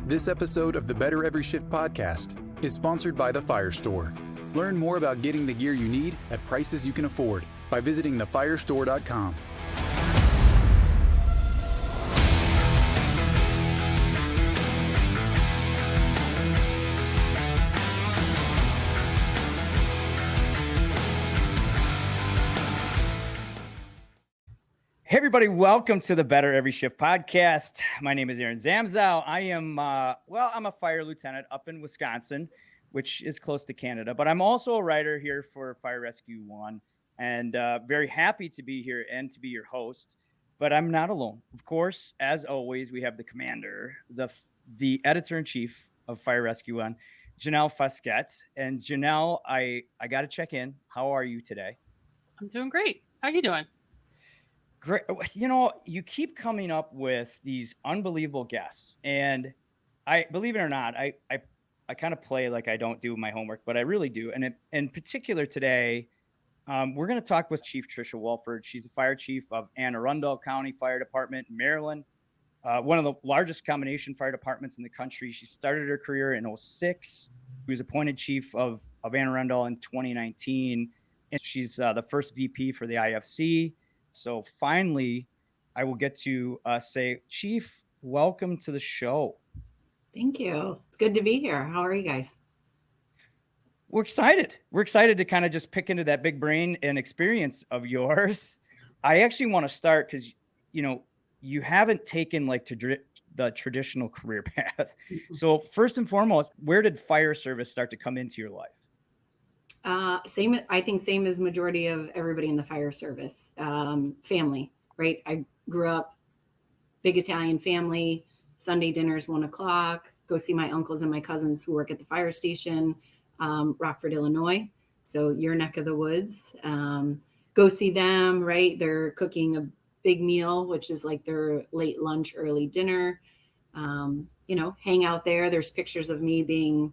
This episode of the Better Every Shift podcast is sponsored by The Fire Store. Learn more about getting the gear you need at prices you can afford by visiting thefirestore.com. Hey, everybody. Welcome to the Better Every Shift podcast. My name is Aaron Zamzow. I am, I'm a fire lieutenant up in Wisconsin, which is close to Canada, but I'm also a writer here for Fire Rescue One, and very happy to be here and to be your host. But I'm not alone. Of course, as always, we have the commander, the editor-in-chief of Fire Rescue One, Janelle Fusquette. And Janelle, I got to check in. How are you today? I'm doing great. How are you doing? Great. You know, you keep coming up with these unbelievable guests, and I believe it or not, I kind of play like I don't do my homework, but I really do. And in particular today, we're going to talk with Chief Trisha Wolford. She's the fire chief of Anne Arundel County Fire Department in Maryland, one of the largest combination fire departments in the country. She started her career in 2006. She was appointed chief of Anne Arundel in 2019, and she's the first VP for the IFC. So finally, I will get to say, Chief, welcome to the show. Thank you. It's good to be here. How are you guys? We're excited. We're excited to kind of just pick into that big brain and experience of yours. I actually want to start because, you know, you haven't taken like the traditional career path. So first and foremost, where did fire service start to come into your life? Same as majority of everybody in the fire service, family, right? I grew up big Italian family, Sunday dinners, 1:00, go see my uncles and my cousins who work at the fire station, Rockford, Illinois. So your neck of the woods, go see them, right? They're cooking a big meal, which is like their late lunch, early dinner. Hang out there. There's pictures of me being,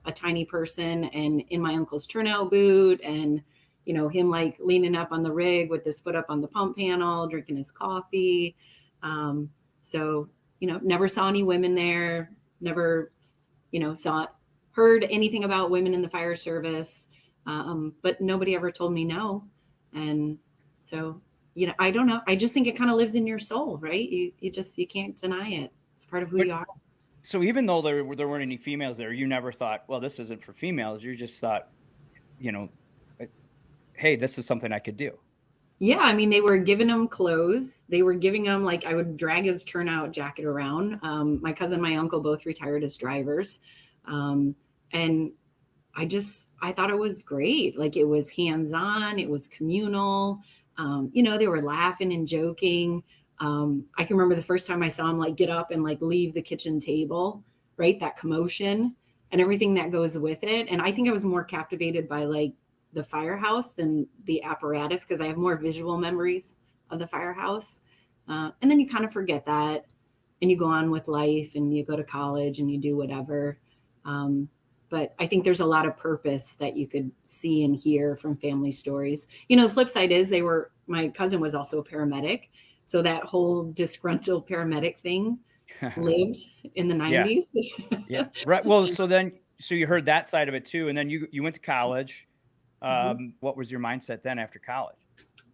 a tiny person and in my uncle's turnout boot and, him like leaning up on the rig with his foot up on the pump panel, drinking his coffee. Never saw any women there, never, heard anything about women in the fire service. But nobody ever told me no. And so, I don't know. I just think it kind of lives in your soul, right? You can't deny it. It's part of who you are. So even though there weren't any females there, you never thought, well, this isn't for females. You just thought, hey, this is something I could do. Yeah. I mean, they were giving them clothes. They were giving them, like, I would drag his turnout jacket around. My cousin, my uncle, both retired as drivers. And I thought it was great. Like, it was hands-on, it was communal. They were laughing and joking. I can remember the first time I saw him like get up and like leave the kitchen table, right? That commotion and everything that goes with it. And I think I was more captivated by like the firehouse than the apparatus because I have more visual memories of the firehouse. And then you kind of forget that and you go on with life and you go to college and you do whatever. But I think there's a lot of purpose that you could see and hear from family stories. The flip side is my cousin was also a paramedic. So that whole disgruntled paramedic thing lived in the 90s. Yeah. Right. Well, so you heard that side of it too. And then you went to college. What was your mindset then after college?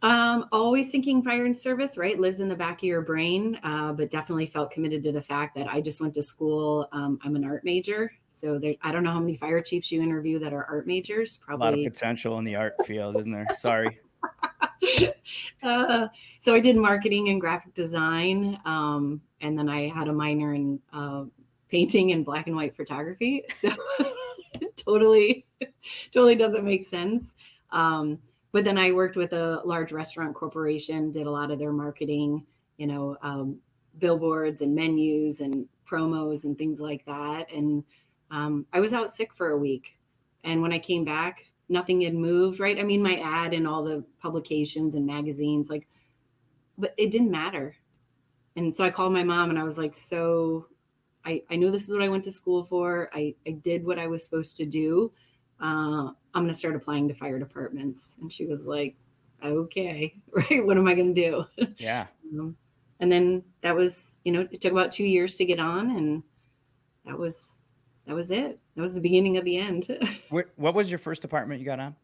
Always thinking fire and service, right? Lives in the back of your brain, but definitely felt committed to the fact that I just went to school. I'm an art major. So I don't know how many fire chiefs you interview that are art majors. Probably a lot of potential in the art field, isn't there? Sorry. So I did marketing and graphic design. And then I had a minor in painting and black and white photography. So totally doesn't make sense. But then I worked with a large restaurant corporation, did a lot of their marketing, billboards and menus and promos and things like that. And I was out sick for a week. And when I came back, nothing had moved, right? I mean, my ad in all the publications and magazines, but it didn't matter. And so I called my mom and I was like, so I knew this is what I went to school for. I did what I was supposed to do. I'm going to start applying to fire departments. And she was like, okay, right. What am I going to do? Yeah. And then that was, it took about 2 years to get on. And that was it. That was the beginning of the end. What was your first department you got on?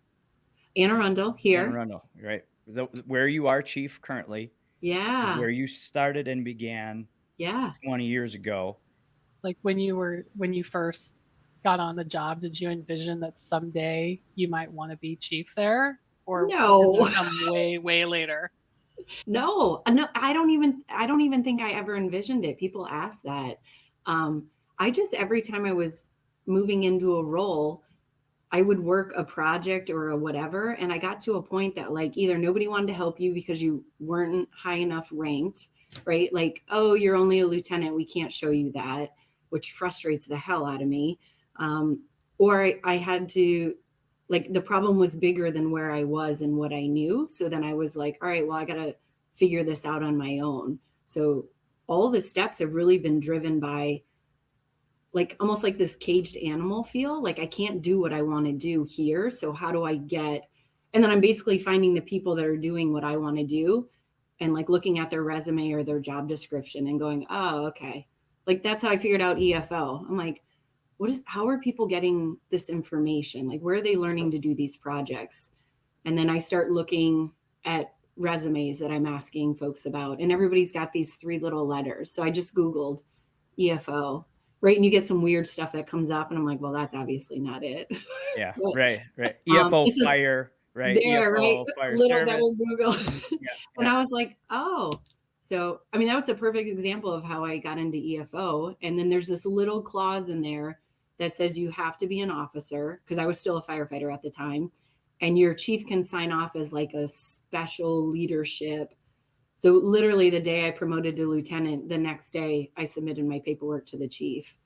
Anne Arundel here. Anne Arundel, right? Where you are chief currently is where you started and began 20 years ago. Like when you first got on the job, did you envision that someday you might want to be chief there? Or No. did that come way, way later? No, I don't even think I ever envisioned it. People ask that. I just, every time I was moving into a role, I would work a project or a whatever. And I got to a point that like either nobody wanted to help you because you weren't high enough ranked, right? Like, oh, you're only a lieutenant, we can't show you that, which frustrates the hell out of me. Or I had to, like, the problem was bigger than where I was and what I knew. So then I was like, all right, well, I got to figure this out on my own. So all the steps have really been driven by like almost like this caged animal feel. Like I can't do what I want to do here. So how do I get, and then I'm basically finding the people that are doing what I want to do and like looking at their resume or their job description and going, oh, okay. Like that's how I figured out EFO. I'm like, how are people getting this information? Like, where are they learning to do these projects? And then I start looking at resumes that I'm asking folks about, and everybody's got these 3 little letters. So I just Googled EFO, right? And you get some weird stuff that comes up, and I'm like, well, that's obviously not it. Yeah, But, right. EFO it's fire, right? There, EFO right? fire Little service. better Google. Yeah, And I was like, oh. So, I mean, that was a perfect example of how I got into EFO. And then there's this little clause in there that says you have to be an officer, because I was still a firefighter at the time, and your chief can sign off as like a special leadership. So literally the day I promoted to lieutenant, the next day I submitted my paperwork to the chief.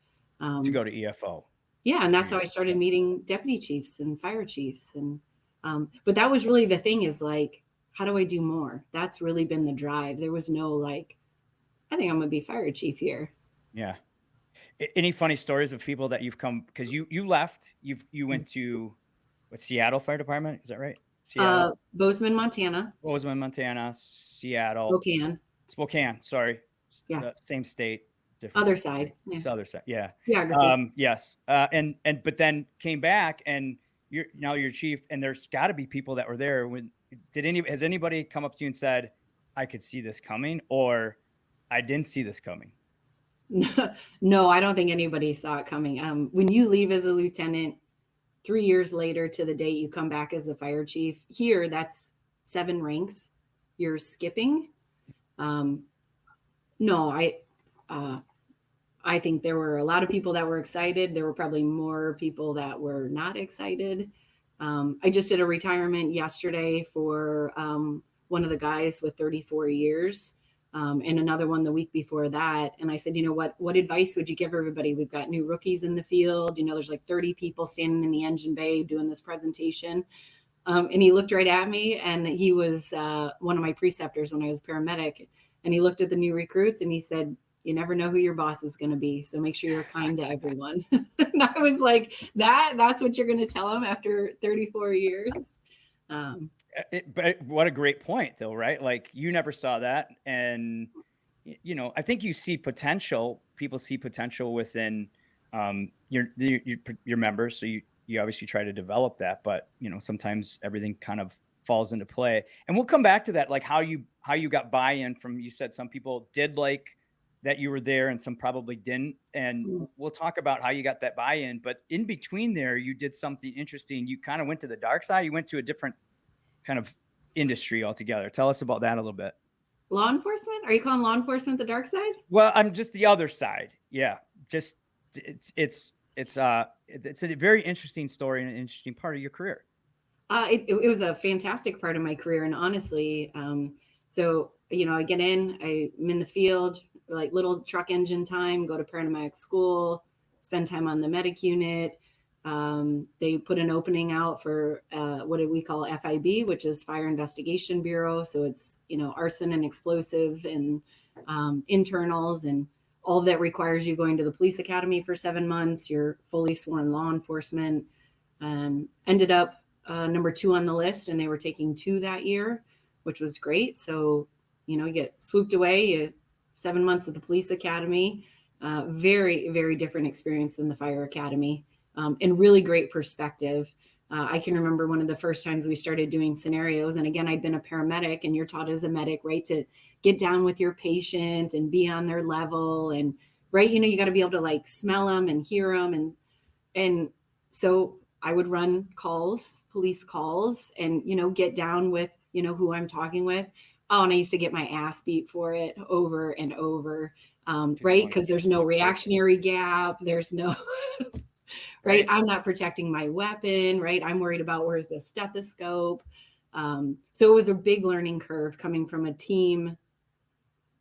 to go to EFO. Yeah, and that's how I started meeting deputy chiefs and fire chiefs. And but that was really the thing, is like, how do I do more? That's really been the drive. There was no like, I think I'm gonna be fire chief here. Yeah. Any funny stories of people that you've come, because you left, you went to Seattle Fire Department, is that right? Seattle, Bozeman, Montana. Bozeman, Montana, Seattle, Spokane. Sorry, Yeah. Same state, different Other side. Yeah. It's other side, yeah. Geography. Yes, and but then came back, and now you're chief, and there's got to be people that were there when. Has anybody come up to you and said, I could see this coming, or I didn't see this coming? No, I don't think anybody saw it coming. When you leave as a lieutenant, 3 years later to the date you come back as the fire chief, here that's 7 ranks you're skipping. No, I think there were a lot of people that were excited. There were probably more people that were not excited. I just did a retirement yesterday for one of the guys with 34 years. And another one the week before that. And I said, you know, what advice would you give everybody? We've got new rookies in the field. You know, there's like 30 people standing in the engine bay doing this presentation. And he looked right at me, and he was one of my preceptors when I was paramedic. And he looked at the new recruits and he said, you never know who your boss is going to be. So make sure you're kind to everyone. And I was like, that's what you're going to tell them after 34 years. But what a great point, though, right? Like, you never saw that. And, you know, I think you see potential. People see potential within your members. So you obviously try to develop that. But, you know, sometimes everything kind of falls into play. And we'll come back to that, like how you got buy-in from, you said some people did like that you were there and some probably didn't. And we'll talk about how you got that buy-in. But in between there, you did something interesting. You kind of went to the dark side. You went to a different kind of industry altogether. Tell us about that a little bit. Law enforcement? Are you calling law enforcement the dark side? Well, I'm just the other side. Yeah. Just it's a very interesting story and an interesting part of your career. It was a fantastic part of my career. And honestly, so, you know, I get in, I'm in the field, like little truck engine time, go to paramedic school, spend time on the medic unit. They put an opening out for what do we call FIB, which is Fire Investigation Bureau. So it's, you know, arson and explosive and internals, and all of that requires you going to the police academy for 7 months. You're fully sworn law enforcement. Ended up number 2 on the list, and they were taking 2 that year, which was great. So, you know, you get swooped away, 7 months at the police academy. Very, very different experience than the fire academy, and really great perspective. I can remember one of the first times we started doing scenarios. And again, I'd been a paramedic, and you're taught as a medic, right, to get down with your patient and be on their level. And right, you got to be able to like smell them and hear them. And so I would run calls, police calls, and, get down with, who I'm talking with. Oh, and I used to get my ass beat for it over and over. Right. Because there's no reactionary gap. There's no, right. I'm not protecting my weapon. Right. I'm worried about where's the stethoscope. So it was a big learning curve coming from a team,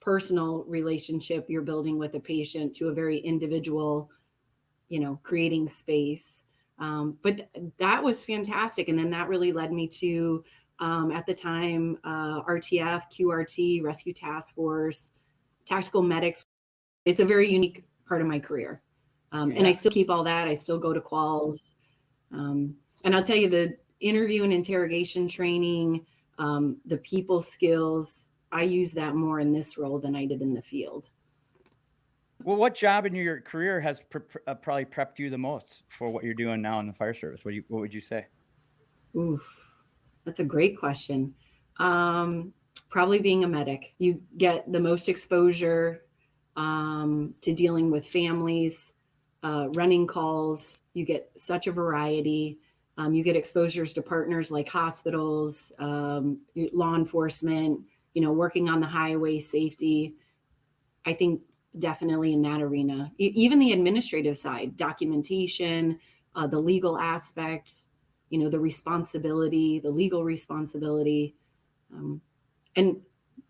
personal relationship you're building with a patient to a very individual, creating space. But that was fantastic. And then that really led me to, at the time, RTF, QRT, Rescue Task Force, Tactical Medics. It's a very unique part of my career. And I still keep all that. I still go to quals. And I'll tell you, the interview and interrogation training, the people skills, I use that more in this role than I did in the field. Well, what job in your career has probably prepped you the most for what you're doing now in the fire service? What would you say? Oof, that's a great question. Probably being a medic. You get the most exposure to dealing with families, running calls. You get such a variety. You get exposures to partners like hospitals, law enforcement, working on the highway, safety. I think definitely in that arena, even the administrative side, documentation, the legal aspect, the responsibility, the legal responsibility. And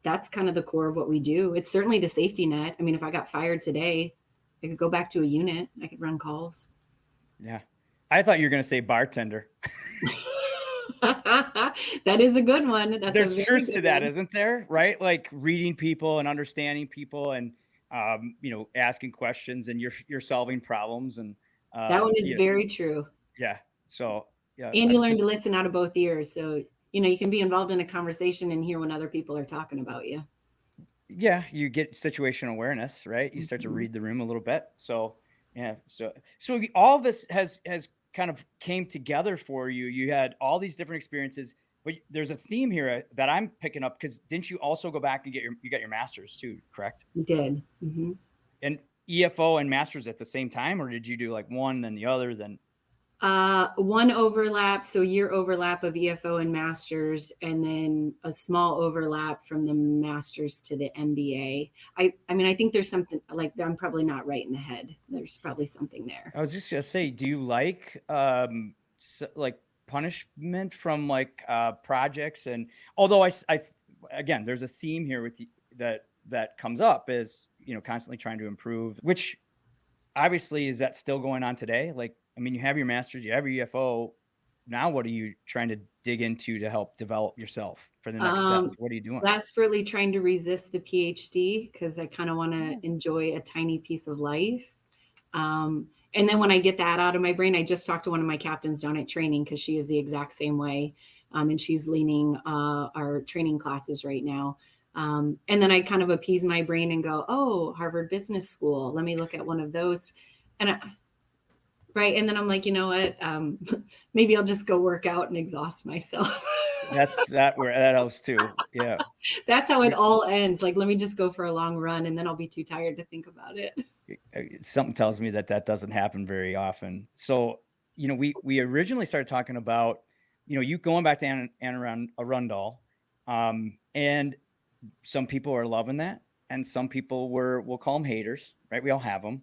that's kind of the core of what we do. It's certainly the safety net. I mean, if I got fired today, I could go back to a unit. I could run calls. Yeah. I thought you were going to say bartender. That is a good one. There's truth to that, isn't there? Right? Like reading people and understanding people and, asking questions, and you're solving problems. And that one is very true. Yeah. So, yeah. And you learn to listen out of both ears. So, you can be involved in a conversation and hear when other people are talking about you. Yeah. You get situational awareness, right? You start to read the room a little bit. So, yeah. So all of this has kind of came together for you. You had all these different experiences, but there's a theme here that I'm picking up, because didn't you also go back and you got your master's too, correct? You did. Mm-hmm. And EFO and master's at the same time, or did you do like one then the other then? One overlap, so year overlap of EFO and masters, and then a small overlap from the masters to the MBA. I mean, I think there's something like, I'm probably not right in the head. There's probably something there. I was just gonna say, do you like like punishment from like projects? And although I again, there's a theme here with that comes up is, constantly trying to improve, which obviously is that still going on today? Like, I mean, you have your master's, you have your EFO. Now, what are you trying to dig into to help develop yourself for the next steps? What are you doing? Desperately trying to resist the PhD, because I kind of want to enjoy a tiny piece of life. And then when I get that out of my brain, I just talked to one of my captains down at training, because she is the exact same way. And she's leading our training classes right now. And then I kind of appease my brain and go, oh, Harvard Business School. Let me look at one of those. And right. And then I'm like, you know what? Maybe I'll just go work out and exhaust myself. That helps too. Yeah. That's how it all ends. Like, let me just go for a long run, and then I'll be too tired to think about it. Something tells me that doesn't happen very often. So, we originally started talking about, you going back to Anne Arundel, and some people are loving that, and some people we'll call them haters, right? We all have them.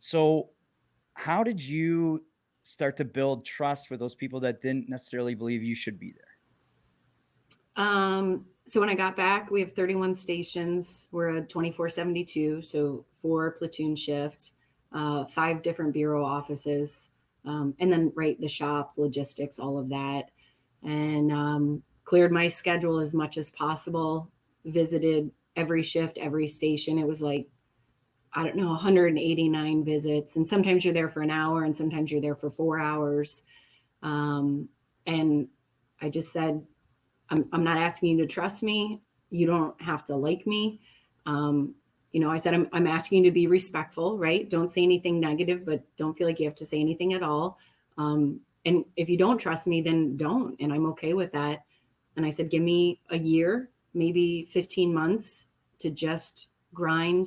So how did you start to build trust with those people that didn't necessarily believe you should be there? So when I got back, we have 31 stations. We're a 24/72, so 4 platoon shifts, 5 different bureau offices, and then the shop, logistics, all of that. And cleared my schedule as much as possible, visited every shift, every station. It was like, I don't know, 189 visits. And sometimes you're there for an hour, and sometimes you're there for 4 hours. And I just said, I'm not asking you to trust me. You don't have to like me. I said, I'm asking you to be respectful, right? Don't say anything negative, but don't feel like you have to say anything at all. And if you don't trust me, then don't. And I'm okay with that. And I said, give me a year, maybe 15 months to just grind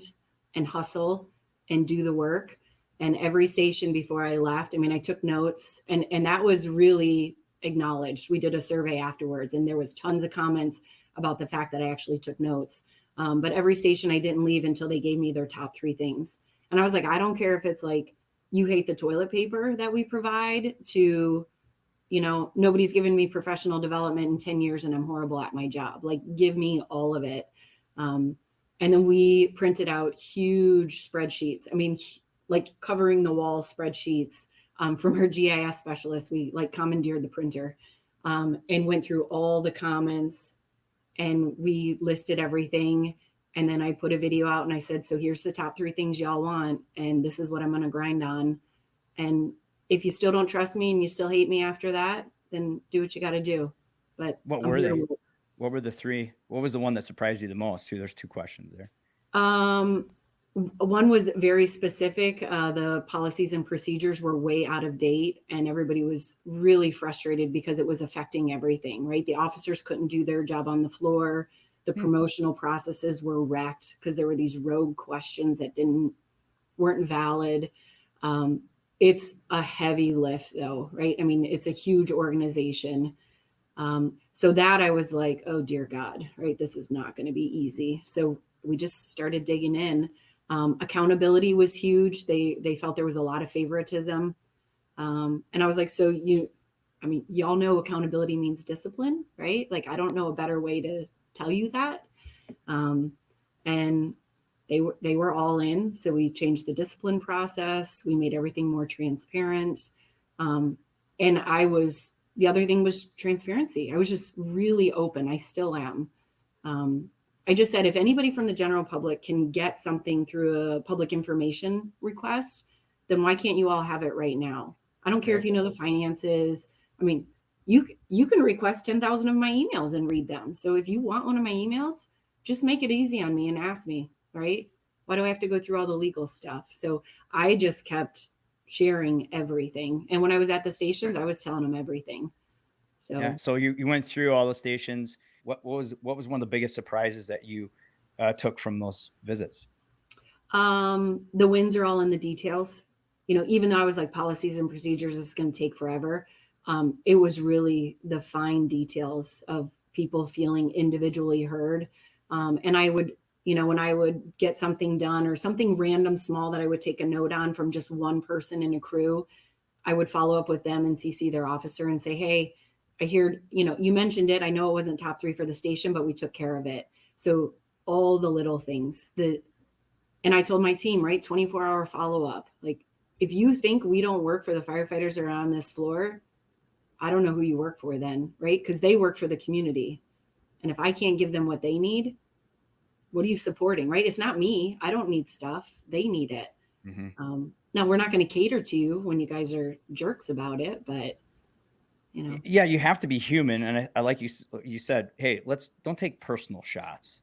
and hustle and do the work. And every station before I left, I mean, I took notes, and that was really acknowledged. We did a survey afterwards, and there was tons of comments about the fact that I actually took notes. But every station I didn't leave until they gave me their top 3 things. And I was like, I don't care if it's like, you hate the toilet paper that we provide, to, nobody's given me professional development in 10 years and I'm horrible at my job. Like, give me all of it. And then we printed out huge spreadsheets. I mean, like covering the wall spreadsheets from our GIS specialist. We like commandeered the printer and went through all the comments, and we listed everything. And then I put a video out and I said, so here's the top 3 things y'all want, and this is what I'm going to grind on. And if you still don't trust me and you still hate me after that, then do what you got to do. But what were they? What were the 3? What was the one that surprised you the most? There's 2 questions there. One was very specific. The policies and procedures were way out of date, and everybody was really frustrated because it was affecting everything, right? The officers couldn't do their job on the floor. The promotional processes were wrecked because there were these rogue questions that weren't valid. It's a heavy lift though, right? I mean, it's a huge organization. So that I was like, oh dear God, right? This is not going to be easy. So we just started digging in. Accountability was huge. They felt there was a lot of favoritism. And I was like, so y'all know accountability means discipline, right? Like, I don't know a better way to tell you that. And they were all in. So we changed the discipline process. We made everything more transparent. And the other thing was transparency. I was just really open. I still am. I just said, if anybody from the general public can get something through a public information request, then why can't you all have it right now? I don't care if you know the finances. I mean, you can request 10,000 of my emails and read them. So if you want one of my emails, just make it easy on me and ask me, right? Why do I have to go through all the legal stuff? So I just kept sharing everything. And when I was at the stations, I was telling them everything. So, yeah. So you went through all the stations. What was one of the biggest surprises that you took from those visits? The wins are all in the details. Even though I was like, policies and procedures is going to take forever. It was really the fine details of people feeling individually heard. And I would, when I would get something done or something random small that I would take a note on from just one person in a crew, I would follow up with them and CC their officer and say, hey, I heard, you mentioned it. I know it wasn't top 3 for the station, but we took care of it. So all the little things and I told my team, right, 24-hour follow-up. Like, if you think we don't work for the firefighters that are on this floor, I don't know who you work for then, right? Because they work for the community. And if I can't give them what they need, what are you supporting, right? It's not me. I don't need stuff. They need it. Mm-hmm. Now, we're not going to cater to you when you guys are jerks about it, but Yeah, you have to be human. And I like you said, hey, don't take personal shots.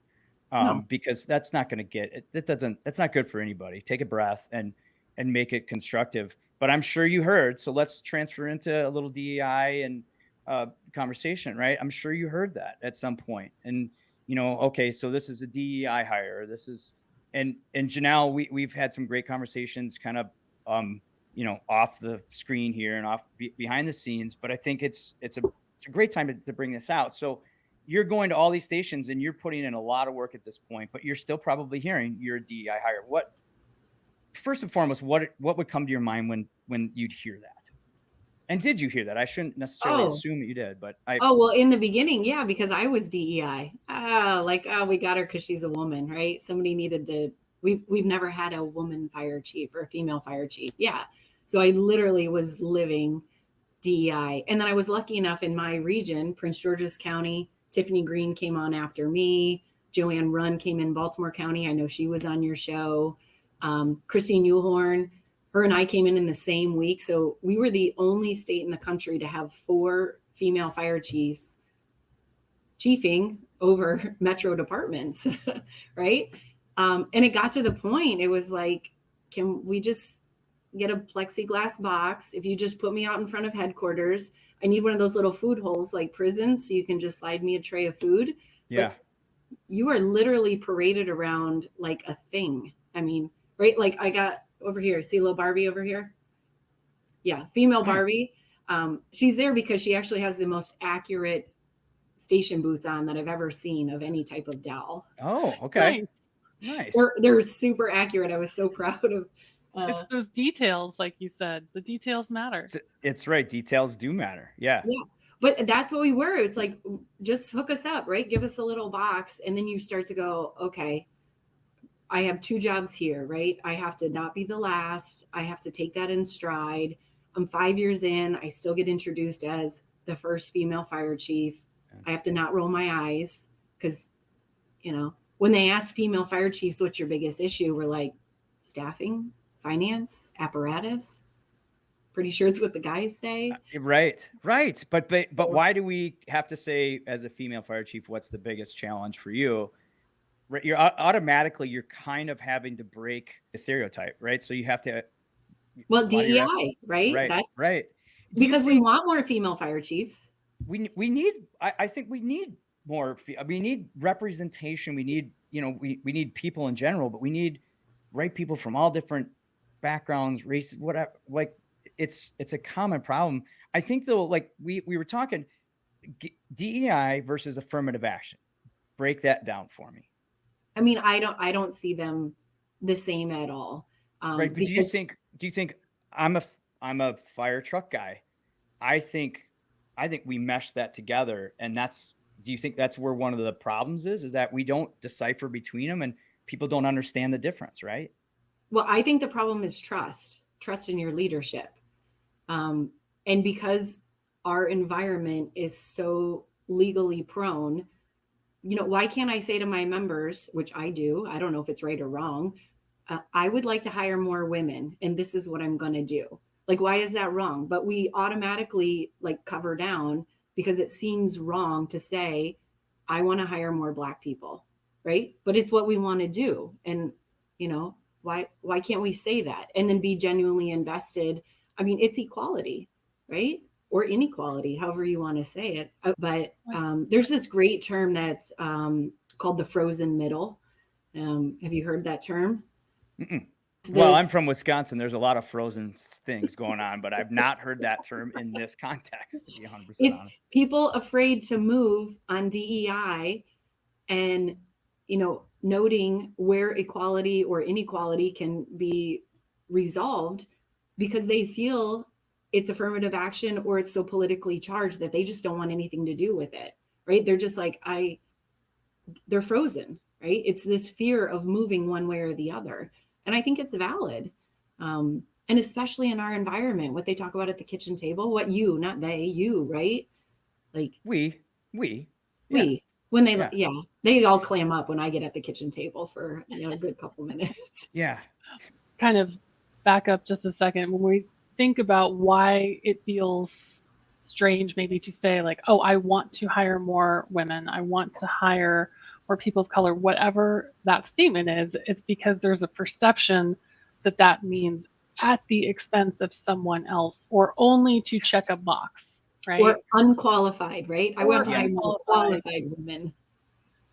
No. Because that's not going to that's not good for anybody. Take a breath and make it constructive. But I'm sure you heard, so let's transfer into a little DEI and conversation, right? I'm sure you heard that at some point. And, okay, so this is a DEI hire. This is, and Janelle, we've had some great conversations kind of, off the screen here and behind the scenes, but I think it's a great time to bring this out. So you're going to all these stations and you're putting in a lot of work at this point, but you're still probably hearing you're a DEI hire. First and foremost, what would come to your mind when you'd hear that? And did you hear that? I shouldn't necessarily assume that you did, but well, in the beginning, yeah, because I was DEI. We got her because she's a woman, right? Somebody needed we've never had a woman fire chief or a female fire chief. Yeah. So I literally was living DEI. And then I was lucky enough in my region, Prince George's County, Tiffany Green came on after me. Joanne Runn came in Baltimore County. I know she was on your show. Christine Newhorn, her and I came in the same week. So we were the only state in the country to have 4 female fire chiefs chiefing over metro departments, right? And it got to the point, it was like, can we just get a plexiglass box? If you just put me out in front of headquarters, I need one of those little food holes like prisons, so you can just slide me a tray of food. Yeah. But you are literally paraded around like a thing. I mean, right? Like I got over here, see little Barbie over here? Yeah, female Barbie. She's there because she actually has the most accurate station boots on that I've ever seen of any type of doll. Oh, okay. Nice. They're super accurate. I was so proud of. It's those details, like you said. The details matter. It's right. Details do matter. Yeah. Yeah. But that's what we were. It's like, just hook us up, right? Give us a little box. And then you start to go, okay, I have 2 jobs here, right? I have to not be the last. I have to take that in stride. I'm 5 years in. I still get introduced as the first female fire chief. I have to not roll my eyes because, when they ask female fire chiefs, what's your biggest issue? We're like, staffing, finance, apparatus. Pretty sure it's what the guys say. Right. But why do we have to say, as a female fire chief, what's the biggest challenge for you? Right, you're kind of having to break the stereotype, right? So you have to. Well, DEI, right? That's right. Because we want more female fire chiefs. We need. I think we need more. We need representation. We need, we need people in general, but we need people from all different backgrounds, races, whatever. Like it's a common problem. I think though, like we were talking DEI versus affirmative action. Break that down for me. I mean, I don't see them the same at all. Right. But do you think I'm a fire truck guy? I think we mesh that together. And do you think that's where one of the problems is that we don't decipher between them and people don't understand the difference, right? Well, I think the problem is trust in your leadership. And because our environment is so legally prone, why can't I say to my members, which I do, I don't know if it's right or wrong, I would like to hire more women, and this is what I'm going to do. Like, why is that wrong? But we automatically cover down because it seems wrong to say, I want to hire more Black people, right? But it's what we want to do. And, why can't we say that and then be genuinely invested? I mean, it's equality, right? Or inequality, however you want to say it. But there's this great term that's called the frozen middle. Have you heard that term? Well, I'm from Wisconsin. There's a lot of frozen things going on, but I've not heard that term in this context, to be 100% honest. People afraid to move on DEI and, noting where equality or inequality can be resolved because they feel it's affirmative action or it's so politically charged that they just don't want anything to do with it, right? They're just like, they're frozen, right? It's this fear of moving one way or the other. And I think it's valid. And especially in our environment, what they talk about at the kitchen table, not they, you, right? Like we, when they all clam up when I get at the kitchen table for a good couple minutes. Yeah. Kind of back up just a second. When we think about why it feels strange maybe to say like, oh, I want to hire more women, I want to hire more people of color, whatever that statement is, it's because there's a perception that means at the expense of someone else or only to check a box, right? Or unqualified, right? I want to hire more qualified women.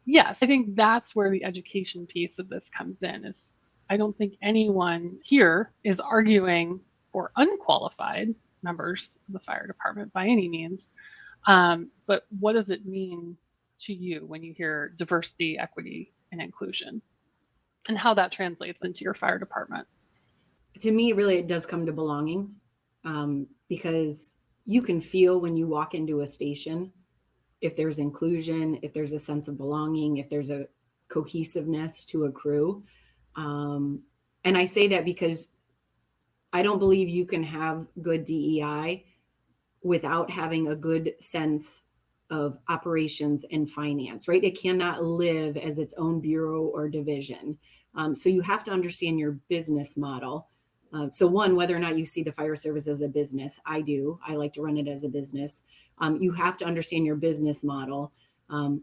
Yes, I think that's where the education piece of this comes in. Is I don't think anyone here is arguing for unqualified members of the fire department by any means. But what does it mean to you when you hear diversity, equity, and inclusion, and how that translates into your fire department? To me, really, it does come to belonging, because you can feel when you walk into a station, if there's inclusion, if there's a sense of belonging, if there's a cohesiveness to a crew. And I say that because I don't believe you can have good DEI without having a good sense of operations and finance, right? It cannot live as its own bureau or division. So you have to understand your business model. So one, whether or not you see the fire service as a business, I do. I like to run it as a business. You have to understand your business model. And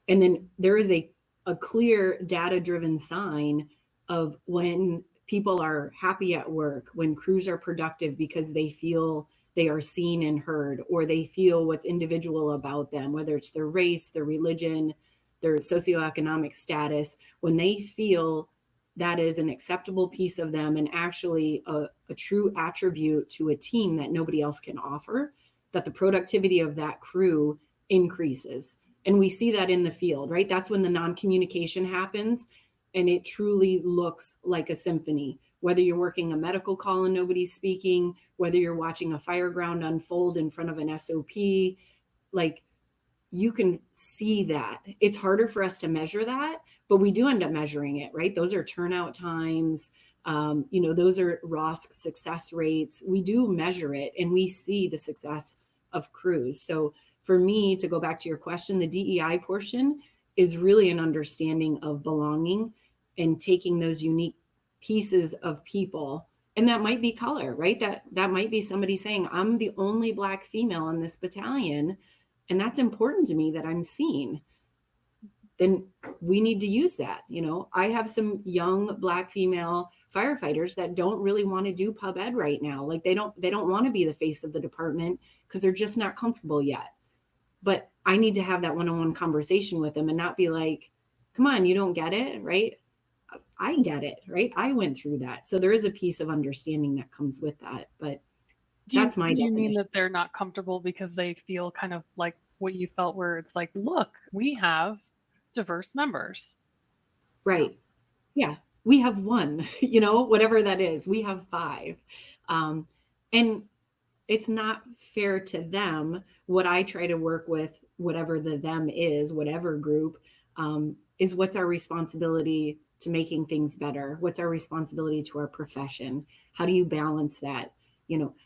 then there is a a clear data-driven sign of when people are happy at work, when crews are productive because they feel they are seen and heard, or they feel what's individual about them, whether it's their race, their religion, their socioeconomic status, when they feel that is an acceptable piece of them and actually a true attribute to a team that nobody else can offer, that the productivity of that crew increases. And we see that in the field, right? That's when the non-communication happens and it truly looks like a symphony. Whether you're working a medical call and nobody's speaking, whether you're watching a fire ground unfold in front of an SOP, like you can see that. It's harder for us to measure that, but we do end up measuring it, right? Those are turnout times. Those are ROSC success rates. We do measure it and we see the success of crews. So for me, to go back to your question, the DEI portion is really an understanding of belonging and taking those unique pieces of people. And that might be color, right? That might be somebody saying, I'm the only Black female in this battalion, and that's important to me that I'm seen. Then we need to use that. I have some young Black female firefighters that don't really want to do pub ed right now. Like they don't want to be the face of the department because they're just not comfortable yet. But I need to have that one-on-one conversation with them and not be like, come on, you don't get it, right? I get it, right? I went through that. So there is a piece of understanding that comes with that. But that's my definition. Do you mean that they're not comfortable because they feel kind of like what you felt, where it's like, look, we have diverse members. Right. Yeah. We have one, whatever that is. We have 5. And it's not fair to them. What I try to work with, whatever the them is, whatever group, is what's our responsibility to making things better? What's our responsibility to our profession? How do you balance that?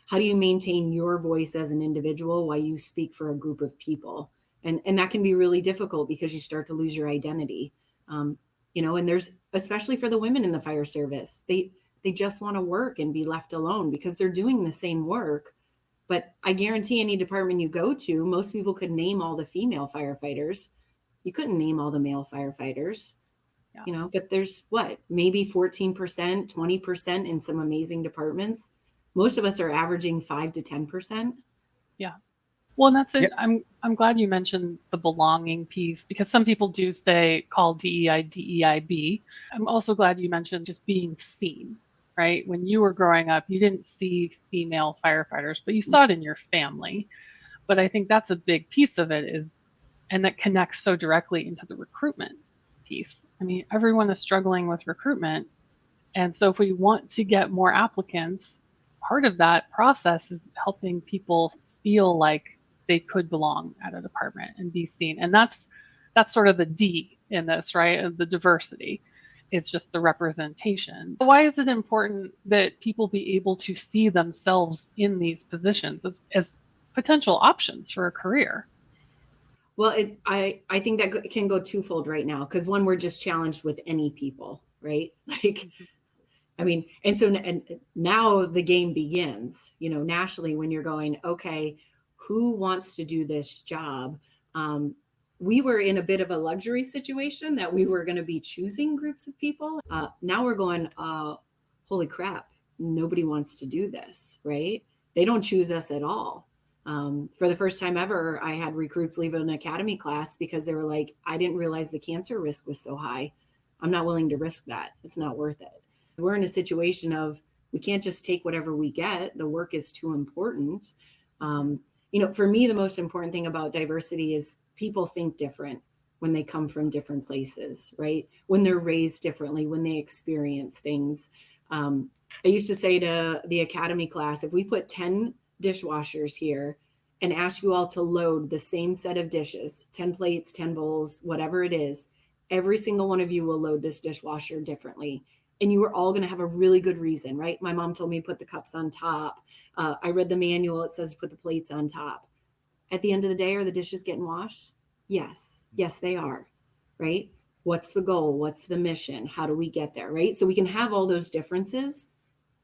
How do you maintain your voice as an individual while you speak for a group of people? And that can be really difficult because you start to lose your identity. And there's, especially for the women in the fire service, they just want to work and be left alone because they're doing the same work. But I guarantee any department you go to, most people could name all the female firefighters. You couldn't name all the male firefighters, but there's maybe 14%, 20% in some amazing departments. Most of us are averaging 5 to 10%. Yeah. Well, and that's it. Yeah. I'm glad you mentioned the belonging piece, because some people do call DEI DEIB. I'm also glad you mentioned just being seen, right? When you were growing up, you didn't see female firefighters, but you saw it in your family. But I think that's a big piece of it, and that connects so directly into the recruitment piece. I mean, everyone is struggling with recruitment. And so if we want to get more applicants, part of that process is helping people feel like they could belong at a department and be seen. And that's sort of the D in this, right? The diversity. It's just the representation. Why is it important that people be able to see themselves in these positions as potential options for a career? Well, I think that can go twofold right now, because one, we're just challenged with any people, right? Like, I mean, and now the game begins, nationally, when you're going, okay, who wants to do this job? We were in a bit of a luxury situation that we were going to be choosing groups of people. Now we're going, holy crap, nobody wants to do this, right? They don't choose us at all. For the first time ever, I had recruits leave an academy class because they were like, I didn't realize the cancer risk was so high. I'm not willing to risk that. It's not worth it. We're in a situation of, we can't just take whatever we get. The work is too important. For me, the most important thing about diversity is people think different when they come from different places, right? When they're raised differently, when they experience things. I used to say to the academy class, if we put 10 dishwashers here and ask you all to load the same set of dishes, 10 plates, 10 bowls, whatever it is, every single one of you will load this dishwasher differently. And you are all going to have a really good reason, right? My mom told me put the cups on top. I read the manual. It says put the plates on top. At the end of the day, are the dishes getting washed? Yes. Yes, they are, right? What's the goal? What's the mission? How do we get there, right? So we can have all those differences.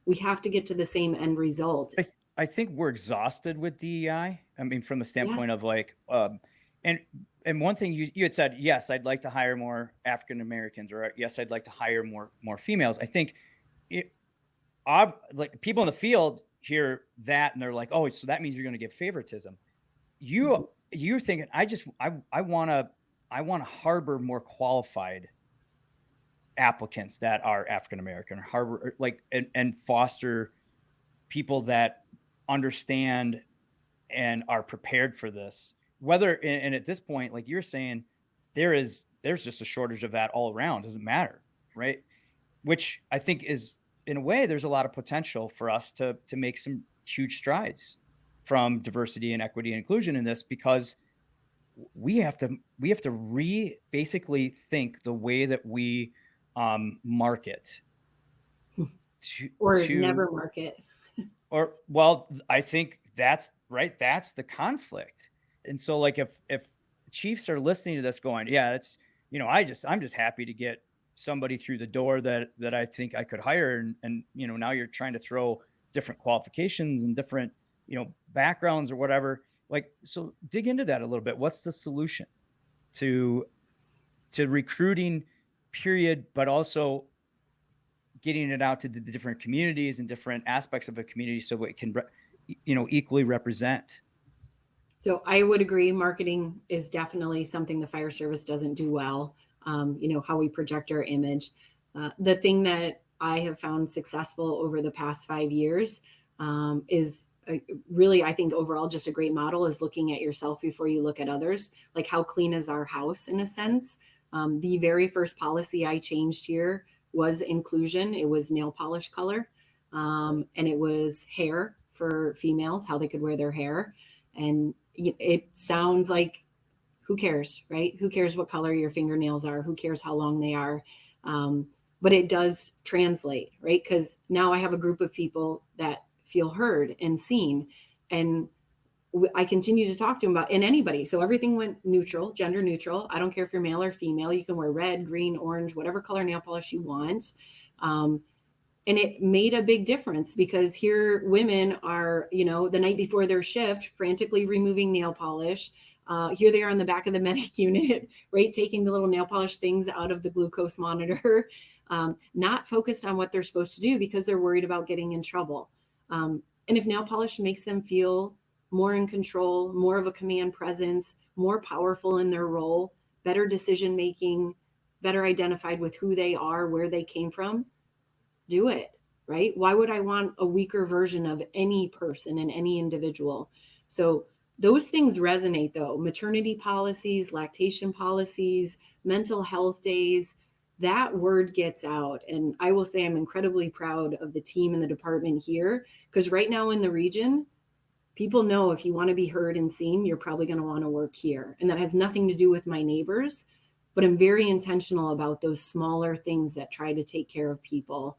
We have to get to the same end result. I think we're exhausted with DEI. I mean, from the standpoint of like, and and one thing you had said, yes, I'd like to hire more African Americans, or yes, I'd like to hire more females. I think like people in the field hear that and they're like, oh, so that means you're going to give favoritism. You're thinking, I want to harbor more qualified applicants that are African American, or harbor like and foster people that understand and are prepared for this. Whether and at this point, like you're saying, there's just a shortage of that all around. Doesn't matter, right? Which I think is, in a way, there's a lot of potential for us to make some huge strides from diversity and equity and inclusion in this, because we have to basically think the way that we market or never market. Or, well, I think that's right. That's the conflict. And so like if chiefs are listening to this going, yeah, it's, I'm just happy to get somebody through the door that I think I could hire. And now you're trying to throw different qualifications and different, backgrounds or whatever. Like, so dig into that a little bit. What's the solution to recruiting, period, but also getting it out to the different communities and different aspects of a community so it can, equally represent? So I would agree. Marketing is definitely something the fire service doesn't do well. How we project our image. The thing that I have found successful over the past 5 years is really, I think overall, just a great model is looking at yourself before you look at others. Like, how clean is our house in a sense? The very first policy I changed here was inclusion. It was nail polish color, and it was hair for females, how they could wear their hair. And it sounds like, who cares, right? Who cares what color your fingernails are? Who cares how long they are? But it does translate, right? Because now I have a group of people that feel heard and seen. And I continue to talk to them about, and anybody. So everything went neutral, gender neutral. I don't care if you're male or female. You can wear red, green, orange, whatever color nail polish you want. And it made a big difference, because here women are, the night before their shift, frantically removing nail polish. Here they are on the back of the medic unit, right? Taking the little nail polish things out of the glucose monitor, not focused on what they're supposed to do because they're worried about getting in trouble. And if nail polish makes them feel more in control, more of a command presence, more powerful in their role, better decision-making, better identified with who they are, where they came from, do it, right? Why would I want a weaker version of any person and any individual? So those things resonate though. Maternity policies, lactation policies, mental health days, that word gets out. And I will say I'm incredibly proud of the team and the department here, because right now in the region, people know if you want to be heard and seen, you're probably going to want to work here. And that has nothing to do with my neighbors, but I'm very intentional about those smaller things that try to take care of people.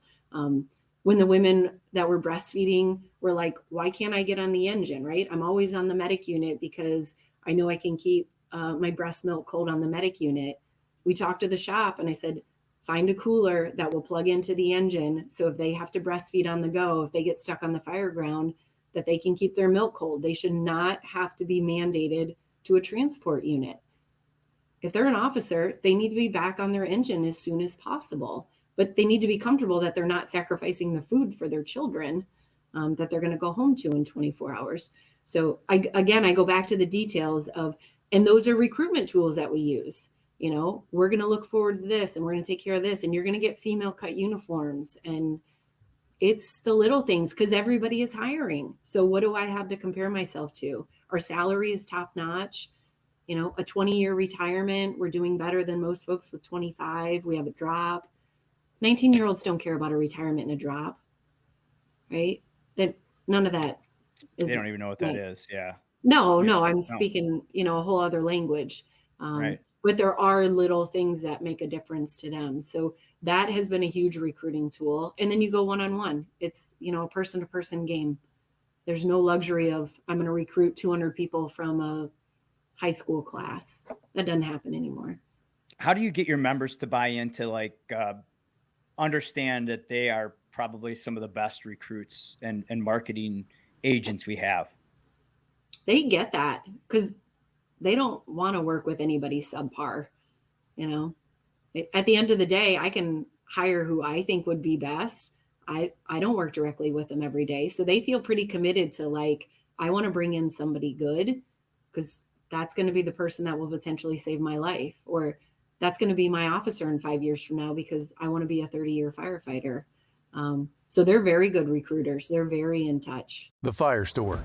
When the women that were breastfeeding were like, why can't I get on the engine, right? I'm always on the medic unit because I know I can keep my breast milk cold on the medic unit. We talked to the shop and I said, find a cooler that will plug into the engine. So if they have to breastfeed on the go, if they get stuck on the fire ground, that they can keep their milk cold. They should not have to be mandated to a transport unit. If they're an officer, they need to be back on their engine as soon as possible, but they need to be comfortable that they're not sacrificing the food for their children that they're going to go home to in 24 hours. So I go back to the details of, and those are recruitment tools that we use. We're going to look forward to this and we're going to take care of this, and you're going to get female cut uniforms. And it's the little things, because everybody is hiring. So what do I have to compare myself to? Our salary is top notch. A 20-year retirement, we're doing better than most folks with 25. We have a drop. 19-year-olds don't care about a retirement and a drop, right? That none of that is. They don't even know what that is. Yeah. No, I'm speaking, a whole other language. Right. But there are little things that make a difference to them. So that has been a huge recruiting tool. And then you go one-on-one. It's, a person-to-person game. There's no luxury of, I'm going to recruit 200 people from a high school class. That doesn't happen anymore. How do you get your members to buy into understand that they are probably some of the best recruits and marketing agents we have? They get that because they don't want to work with anybody subpar. You know, at the end of the day, I can hire who I think would be best. I don't work directly with them every day. So they feel pretty committed to like, I want to bring in somebody good because that's going to be the person that will potentially save my life, or that's going to be my officer in 5 years from now because I want to be a 30-year firefighter. So they're very good recruiters. They're very in touch. The Fire Store,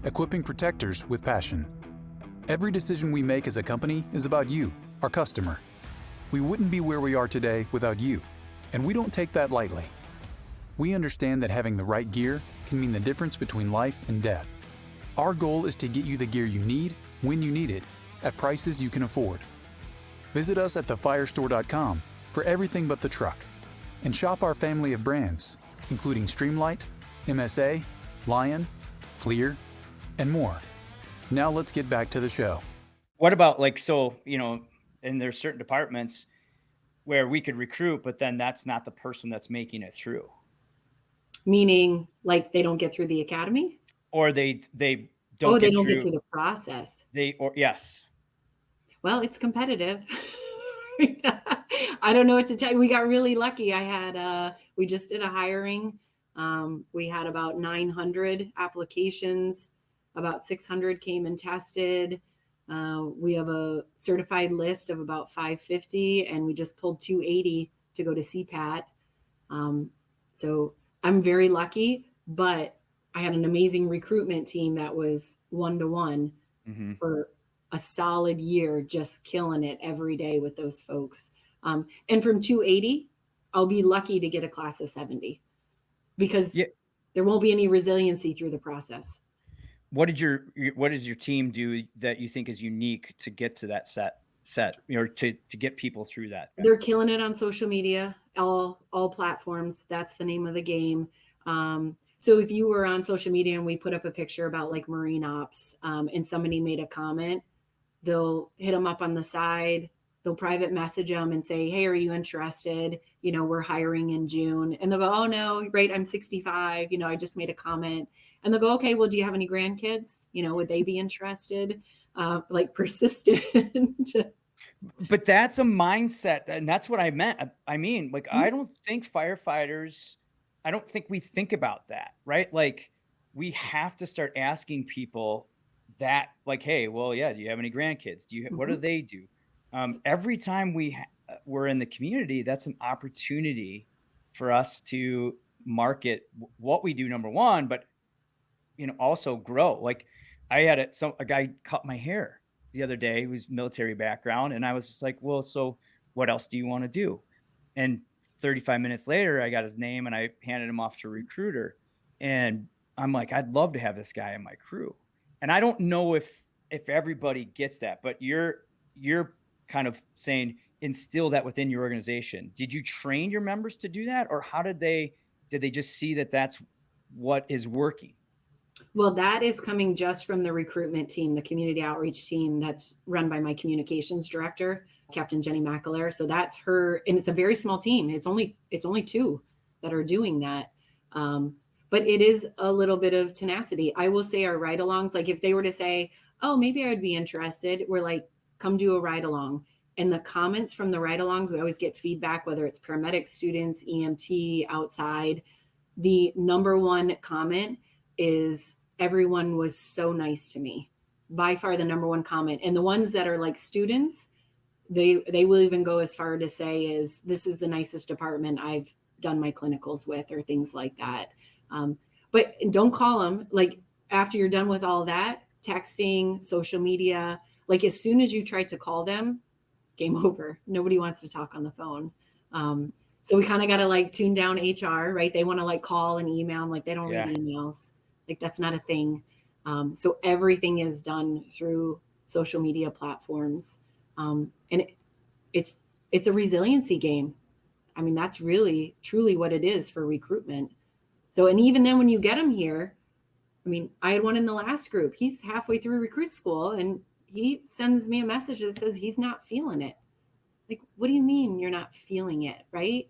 equipping protectors with passion. Every decision we make as a company is about you, our customer. We wouldn't be where we are today without you, and we don't take that lightly. We understand that having the right gear can mean the difference between life and death. Our goal is to get you the gear you need, when you need it, at prices you can afford. Visit us at thefirestore.com for everything but the truck, and shop our family of brands, including Streamlight, MSA, Lion, Fleer, and more. Now let's get back to the show. What about like, so, you know, and there's certain departments where we could recruit, but then that's not the person that's making it through. Meaning like they don't get through the academy? Or they don't they get don't through, get through the process. Yes. Well, it's competitive. I don't know what to tell you. We got really lucky. We just did a hiring. We had about 900 applications. About 600 came and tested. We have a certified list of about 550, and we just pulled 280 to go to CPAT. So I'm very lucky, but I had an amazing recruitment team that was 1-to-1 for a solid year, just killing it every day with those folks. And from 280, I'll be lucky to get a class of 70 because there won't be any resiliency through the process. What does your team do that you think is unique to get to that set, or to get people through that? They're killing it on social media, all platforms. That's the name of the game. So if you were on social media and we put up a picture about like Marine Ops, and somebody made a comment, they'll hit them up on the side. They'll private message them and say, hey, are you interested? You know, we're hiring in June. And they'll go, oh no, right, I'm 65. You know, I just made a comment. And they'll go, okay, well, do you have any grandkids? You know, would they be interested? Like persistent. But that's a mindset. And that's what I meant. I mean, like, I don't think firefighters, I don't think we think about that, right? Like, we have to start asking people that, like, hey, well, yeah, do you have any grandkids? What do they do? Every time we're in the community, that's an opportunity for us to market what we do, number one, but, you know, also grow. Like, I had a guy cut my hair the other day who was military background, and I was just like, well, so what else do you want to do? And 35 minutes later, I got his name and I handed him off to a recruiter, and I'm like, I'd love to have this guy in my crew. And I don't know if everybody gets that, but you're kind of saying instill that within your organization. Did you train your members to do that, or how did they just see that that's what is working? Well, that is coming just from the recruitment team, the community outreach team that's run by my communications director, Captain Jenny McAleer. So that's her, and it's a very small team. It's only two that are doing that. But it is a little bit of tenacity. I will say our ride-alongs, like if they were to say, oh, maybe I would be interested, we're like, come do a ride-along. And the comments from the ride-alongs, we always get feedback, whether it's paramedic students, EMT, outside. The number one comment is everyone was so nice to me. By far the number one comment. And the ones that are like students, they will even go as far to say is, this is the nicest department I've done my clinicals with, or things like that. But don't call them, like after you're done with all that, texting, social media, like as soon as you try to call them, game over. Nobody wants to talk on the phone. So we kind of got to like tune down HR, right? They want to like call and email. I'm like, they don't read emails. Like that's not a thing. So everything is done through social media platforms. And it's a resiliency game. I mean, that's really, truly what it is for recruitment. So, and even then when you get them here, I mean, I had one in the last group. He's halfway through recruit school and he sends me a message that says he's not feeling it. Like, what do you mean you're not feeling it, right?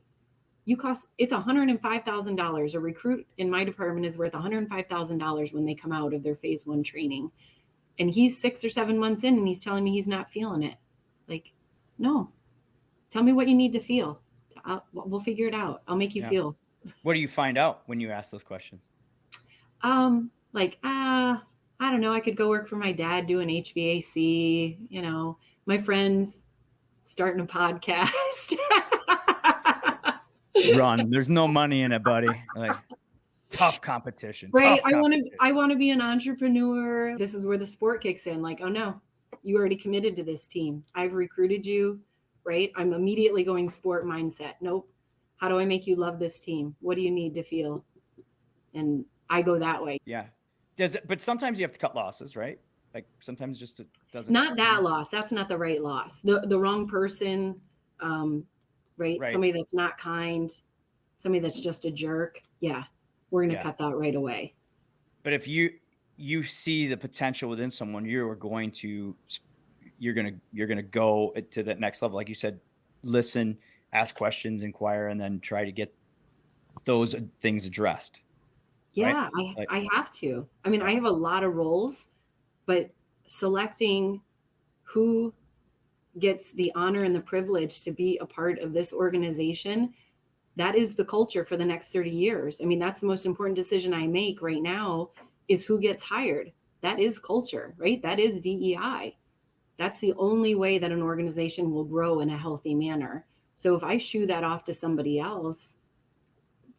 It's $105,000. A recruit in my department is worth $105,000 when they come out of their phase 1 training. And he's 6 or 7 months in and he's telling me he's not feeling it. Like, no, tell me what you need to feel. We'll figure it out. I'll make you feel. What do you find out when you ask those questions? I don't know. I could go work for my dad doing HVAC, you know, my friends starting a podcast. Run. There's no money in it, buddy. Like, tough competition. Right. Tough competition. I want to be an entrepreneur. This is where the sport kicks in. Like, oh no, you already committed to this team. I've recruited you, right? I'm immediately going sport mindset. Nope. How do I make you love this team? What do you need to feel? And I go that way. Yeah. But sometimes you have to cut losses, right? Like sometimes just it doesn't. Not that loss. That's not the right loss. The wrong person, right? Somebody that's not kind, somebody that's just a jerk. Yeah. We're going to cut that right away. But if you see the potential within someone, you're going to go to that next level. Like you said, listen, ask questions, inquire, and then try to get those things addressed. Yeah, right? I have to. I mean, I have a lot of roles, but selecting who gets the honor and the privilege to be a part of this organization, that is the culture for the next 30 years. I mean, that's the most important decision I make right now is who gets hired. That is culture, right? That is DEI. That's the only way that an organization will grow in a healthy manner. So if I shoo that off to somebody else,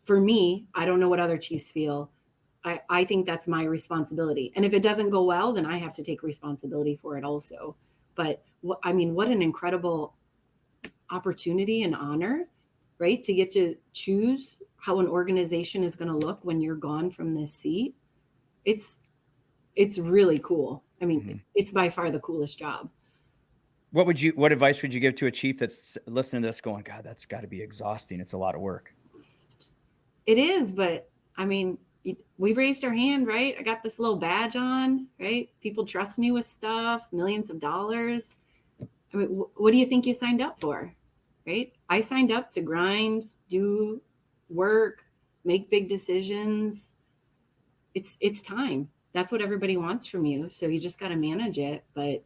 for me, I don't know what other chiefs feel. I think that's my responsibility. And if it doesn't go well, then I have to take responsibility for it also. But what an incredible opportunity and honor, right? To get to choose how an organization is going to look when you're gone from this seat. It's really cool. I mean, it's by far the coolest job. What advice would you give to a chief that's listening to this going, God, that's got to be exhausting. It's a lot of work. It is, but I mean, we've raised our hand, right? I got this little badge on, right? People trust me with stuff, millions of dollars. I mean, what do you think you signed up for, right? I signed up to grind, do work, make big decisions. It's time. That's what everybody wants from you. So you just got to manage it. But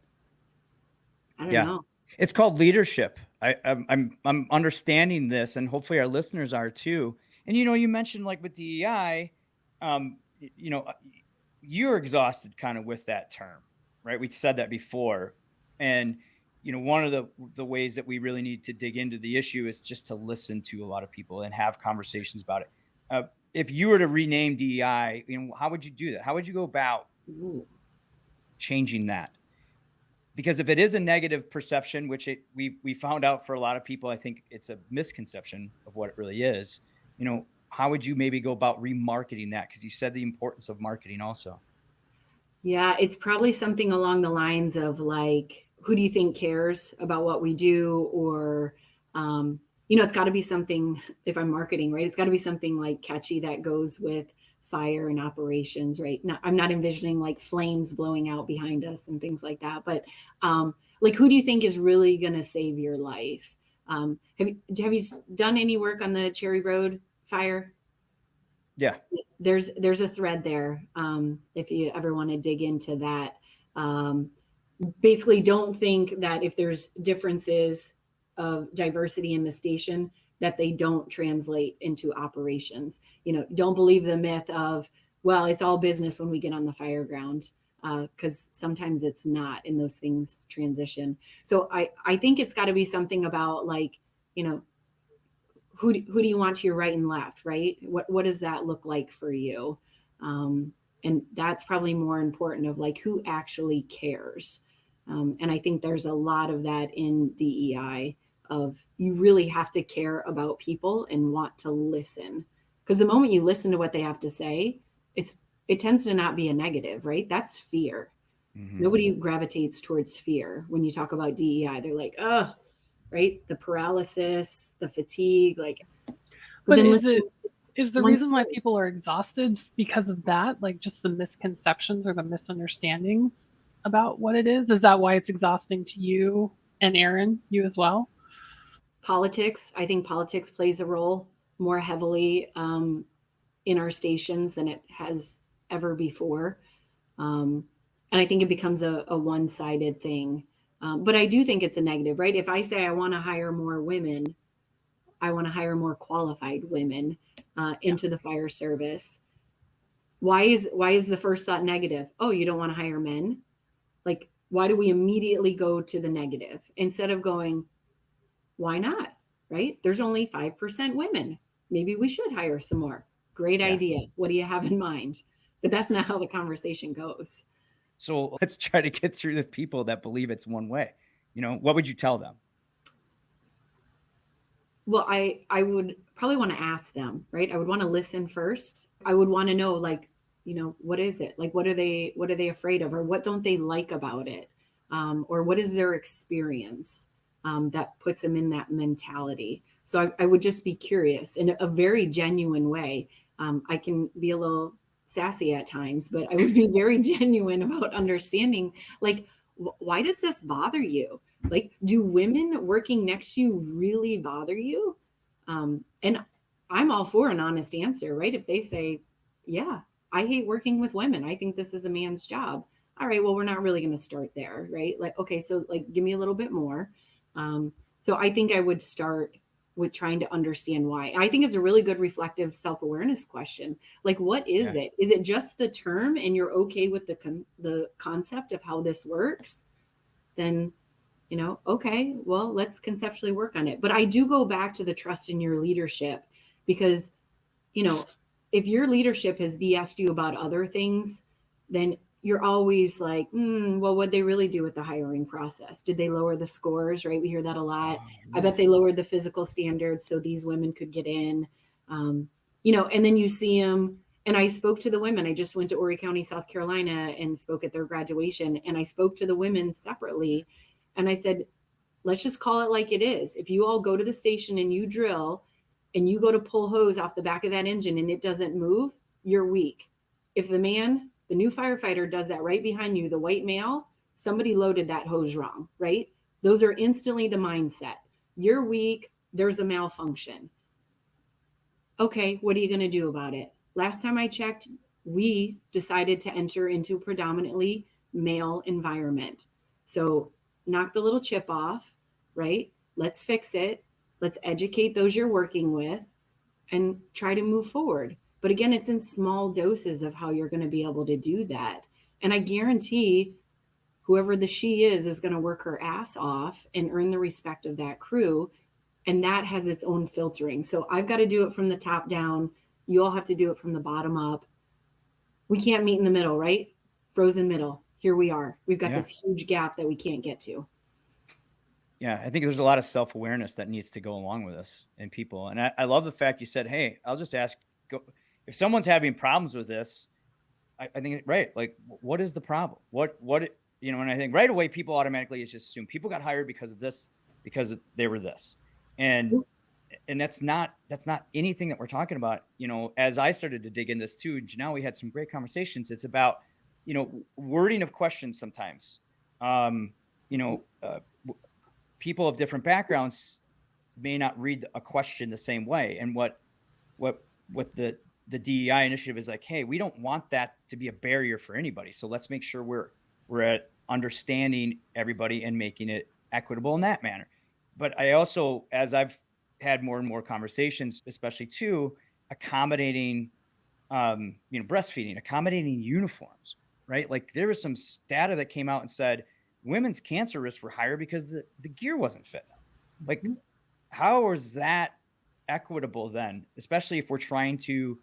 I don't know. It's called leadership. I'm understanding this, and hopefully our listeners are too. And, you mentioned like with DEI, you're exhausted kind of with that term, right? We said that before. And, one of the ways that we really need to dig into the issue is just to listen to a lot of people and have conversations about it. If you were to rename DEI, how would you do that? How would you go about changing that? Because if it is a negative perception, which we found out for a lot of people, I think it's a misconception of what it really is. How would you maybe go about remarketing that? Because you said the importance of marketing also. Yeah, it's probably something along the lines of like, who do you think cares about what we do? Or, it's got to be something, if I'm marketing, right? It's got to be something like catchy that goes with fire and operations, right? Now, I'm not envisioning like flames blowing out behind us and things like that. But like, who do you think is really going to save your life? Have you done any work on the Cherry Road fire? Yeah. There's a thread there. If you ever want to dig into that, basically don't think that if there's differences of diversity in the station, that they don't translate into operations. Don't believe the myth of, well, it's all business when we get on the fire ground, because sometimes it's not, and those things transition. So I think it's got to be something about like, who do you want to your right and left, right? What does that look like for you? And that's probably more important of like who actually cares. And I think there's a lot of that in DEI of you really have to care about people and want to listen. Because the moment you listen to what they have to say, it tends to not be a negative, right? That's fear. Mm-hmm. Nobody gravitates towards fear. When you talk about DEI, they're like, oh, right? The paralysis, the fatigue, like. But is the reason why people are exhausted because of that? Like just the misconceptions or the misunderstandings about what it is? Is that why it's exhausting to you and Aaron, you as well? Politics. I think politics plays a role more heavily in our stations than it has ever before. And I think it becomes a one-sided thing. But I do think it's a negative, right? If I say I want to hire more women, I want to hire more qualified women into the fire service. Why is the first thought negative? Oh, you don't want to hire men? Like, why do we immediately go to the negative instead of going, why not? Right? There's only 5% women. Maybe we should hire some more. Great idea. What do you have in mind? But that's not how the conversation goes. So let's try to get through the people that believe it's one way. What would you tell them? Well, I would probably want to ask them, right? I would want to listen first. I would want to know, like, what is it? Like, what are they afraid of, or what don't they like about it? Or what is their experience that puts them in that mentality? So I would just be curious in a very genuine way. I can be a little sassy at times, but I would be very genuine about understanding, like, why does this bother you? Like, do women working next to you really bother you? And I'm all for an honest answer, right? If they say, yeah, I hate working with women, I think this is a man's job. All right, well, we're not really going to start there, right? Like, okay, so like, give me a little bit more. So I think I would start with trying to understand why. I think it's a really good reflective self-awareness question. Like, what is it? Is it just the term and you're okay with the concept of how this works? Then, okay, well, let's conceptually work on it. But I do go back to the trust in your leadership, because, if your leadership has BS'd you about other things, then you're always like, well, what'd they really do with the hiring process? Did they lower the scores, right? We hear that a lot. I bet they lowered the physical standards so these women could get in, and then you see them. And I spoke to the women. I just went to Horry County, South Carolina, and spoke at their graduation. And I spoke to the women separately. And I said, let's just call it like it is. If you all go to the station and you drill and you go to pull hose off the back of that engine and it doesn't move, you're weak. If the new firefighter does that right behind you, the white male, somebody loaded that hose wrong, right? Those are instantly the mindset. You're weak. There's a malfunction. Okay, what are you going to do about it? Last time I checked, we decided to enter into a predominantly male environment. So knock the little chip off, right? Let's fix it. Let's educate those you're working with and try to move forward. But again, it's in small doses of how you're going to be able to do that. And I guarantee whoever the she is going to work her ass off and earn the respect of that crew. And that has its own filtering. So I've got to do it from the top down. You all have to do it from the bottom up. We can't meet in the middle, right? Frozen middle. Here we are. We've got this huge gap that we can't get to. Yeah, I think there's a lot of self-awareness that needs to go along with this in people. And I love the fact you said, hey, I'll just ask, if someone's having problems with this, I think, right, like, what is the problem? And I think right away, people automatically just assume people got hired because of this, because they were this. And that's not anything that we're talking about. As I started to dig in this too, Janelle, we had some great conversations. It's about, wording of questions sometimes. People of different backgrounds may not read a question the same way. And what the DEI initiative is like, hey, we don't want that to be a barrier for anybody. So let's make sure we're at understanding everybody and making it equitable in that manner. But I also, as I've had more and more conversations, especially too, accommodating, breastfeeding, accommodating uniforms, right? Like, there was some data that came out and said women's cancer risks were higher because the gear wasn't fit. Like, how is that equitable then? Especially if we're trying to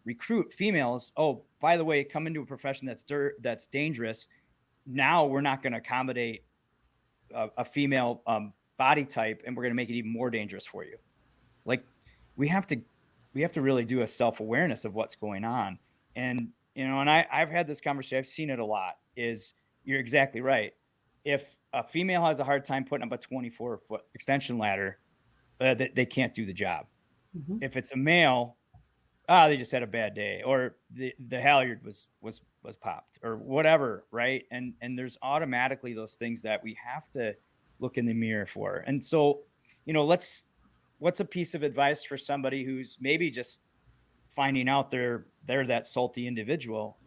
recruit females. Oh, by the way, come into a profession that's dangerous. Now we're not going to accommodate a female body type, and we're going to make it even more dangerous for you. Like, we have to really do a self-awareness of what's going on. And and I've had this conversation. I've seen it a lot. You're exactly right. If a female has a hard time putting up a 24-foot extension ladder, they can't do the job. Mm-hmm. If it's a male, they just had a bad day, or the halyard was popped, or whatever, right? And there's automatically those things that we have to look in the mirror for. And so, what's a piece of advice for somebody who's maybe just finding out they're that salty individual?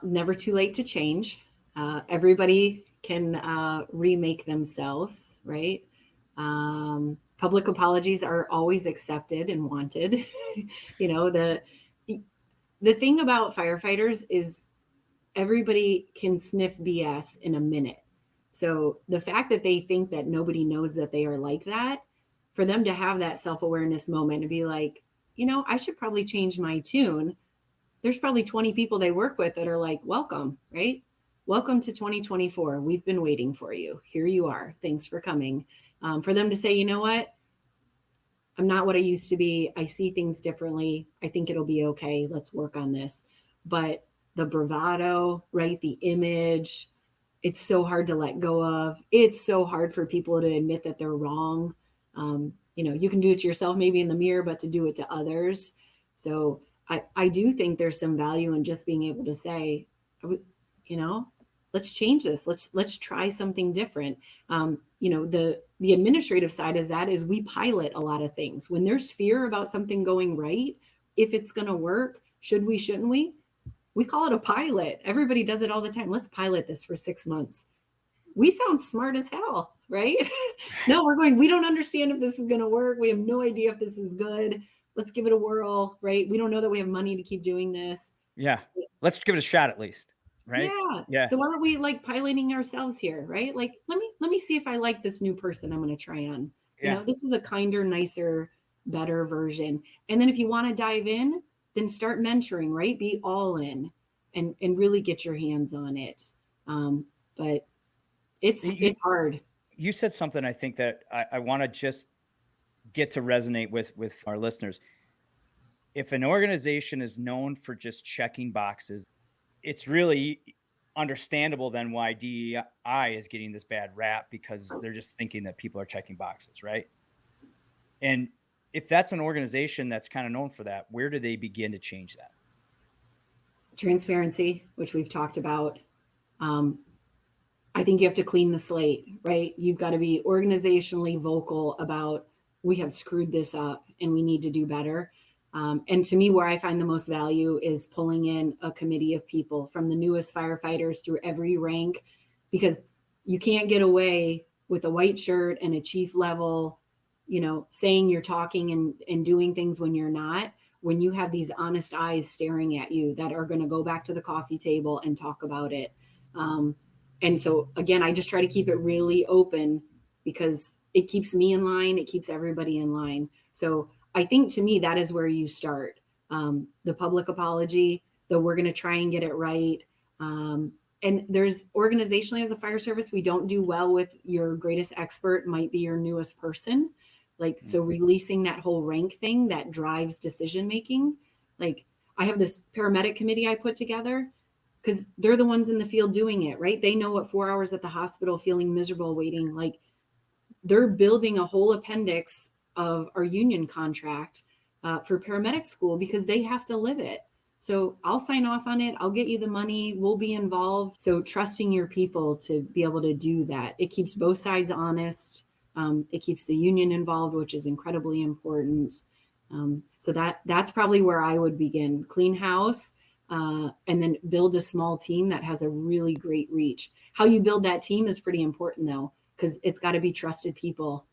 Never too late to change. Everybody can remake themselves, right? Public apologies are always accepted and wanted. You know, the thing about firefighters is everybody can sniff BS in a minute. So the fact that they think that nobody knows that they are like that, for them to have that self-awareness moment and be like, you know, I should probably change my tune. There's probably 20 people they work with that are like, welcome, right? Welcome to 2024. We've been waiting for you. Here you are. Thanks for coming. For them to say, you know what? I'm not what I used to be. I see things differently. I think it'll be okay. Let's work on this. But the bravado, right? The image, it's so hard to let go of. It's so hard for people to admit that they're wrong. You know, you can do it to yourself, maybe in the mirror, but to do it to others. So I do think there's some value in just being able to say, you know, let's change this. Let's try something different. You know, the administrative side of that is we pilot a lot of things. When there's fear about something going right, if it's going to work, should we, shouldn't we? We call it a pilot. Everybody does it all the time. Let's pilot this for 6 months. We sound smart as hell, right? No, we don't understand if this is going to work. We have no idea if this is good. Let's give it a whirl, right? We don't know that we have money to keep doing this. Yeah. Let's give it a shot at least. Right. Yeah. So why aren't we like piloting ourselves here? Right. Like, let me see if I like this new person I'm going to try on. You know, this is a kinder, nicer, better version. And then if you want to dive in, then start mentoring, right? Be all in and really get your hands on it. But it's hard. You said something I think that I want to just get to resonate with our listeners. If an organization is known for just checking boxes, it's really understandable then why DEI is getting this bad rap, because they're just thinking that people are checking boxes, right? And if that's an organization that's kind of known for that, where do they begin to change that? Transparency, which we've talked about. I think you have to clean the slate, right? You've got to be organizationally vocal about, we have screwed this up and we need to do better. And to me, where I find the most value is pulling in a committee of people from the newest firefighters through every rank, because you can't get away with a white shirt and a chief level, you know, saying you're talking and doing things when you're not, when you have these honest eyes staring at you that are going to go back to the coffee table and talk about it. And so, again, I just try to keep it really open because it keeps me in line. It keeps everybody in line. So I think to me, that is where you start. The public apology, that we're going to try and get it right. And there's organizationally as a fire service, we don't do well with your greatest expert might be your newest person. Like, so releasing that whole rank thing that drives decision-making. Like, I have this paramedic committee I put together because they're the ones in the field doing it, right? They know what 4 hours at the hospital feeling miserable waiting, like they're building a whole appendix of our union contract for paramedic school because they have to live it. So I'll sign off on it. I'll get you the money. We'll be involved. So trusting your people to be able to do that. It keeps both sides honest. It keeps the union involved, which is incredibly important. So that's probably where I would begin. Clean house, and then build a small team that has a really great reach. How you build that team is pretty important though, because it's got to be trusted people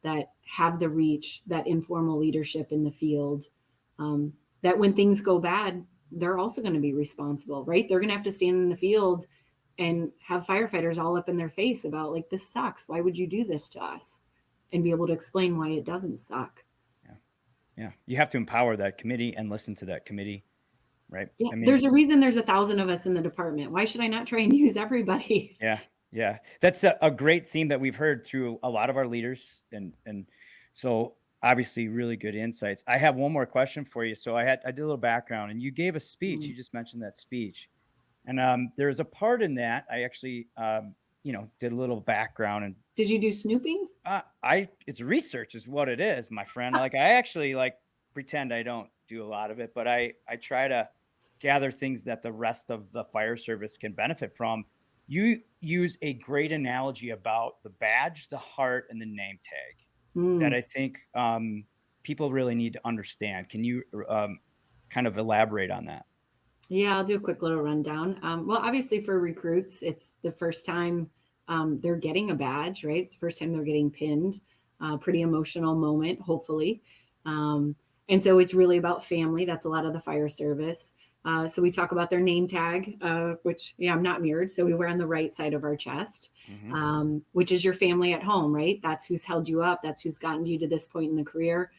that have the reach, that informal leadership in the field, that when things go bad, they're also going to be responsible, right? They're going to have to stand in the field and have firefighters all up in their face about like, this sucks. Why would you do this to us? And be able to explain why it doesn't suck. Yeah. You have to empower that committee and listen to that committee, right? Yeah. I mean, there's a reason there's 1,000 of us in the department. Why should I not try and use everybody? Yeah. That's a great theme that we've heard through a lot of our leaders. And so obviously really good insights. I have one more question for you. So I did a little background and you gave a speech. You just mentioned that speech. And there's a part in that I actually, did a little background. And did you do snooping? It's research is what it is, my friend. Like I actually pretend I don't do a lot of it, but I try to gather things that the rest of the fire service can benefit from. You use a great analogy about the badge, the heart, and the name tag that I think people really need to understand. Can you kind of elaborate on that? Yeah, I'll do a quick little rundown. Well, obviously for recruits, it's the first time they're getting a badge, right? It's the first time they're getting pinned. Pretty emotional moment, hopefully. Um, and so it's really about family. That's a lot of the fire service. So we talk about their name tag, which, yeah, I'm not mirrored. So we wear on the right side of our chest, which is your family at home, right? That's who's held you up. That's who's gotten you to this point in the career.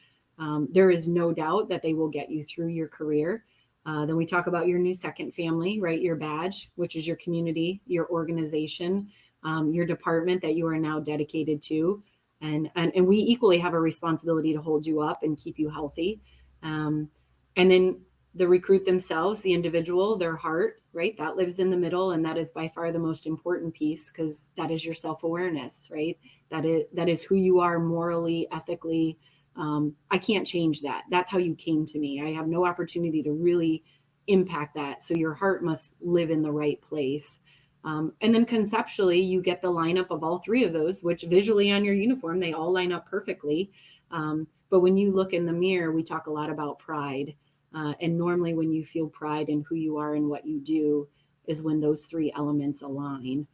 There is no doubt that they will get you through your career. Then we talk about your new second family, right? Your badge, which is your community, your organization, your department that you are now dedicated to. And we equally have a responsibility to hold you up and keep you healthy. And then the recruit themselves, the individual, their heart, right? That lives in the middle. And that is by far the most important piece, because that is your self-awareness, right? That is who you are morally, ethically. I can't change that. That's how you came to me. I have no opportunity to really impact that. So your heart must live in the right place. And then conceptually, you get the lineup of all three of those, which visually on your uniform, they all line up perfectly. But when you look in the mirror, we talk a lot about pride. And normally when you feel pride in who you are and what you do is when those three elements align.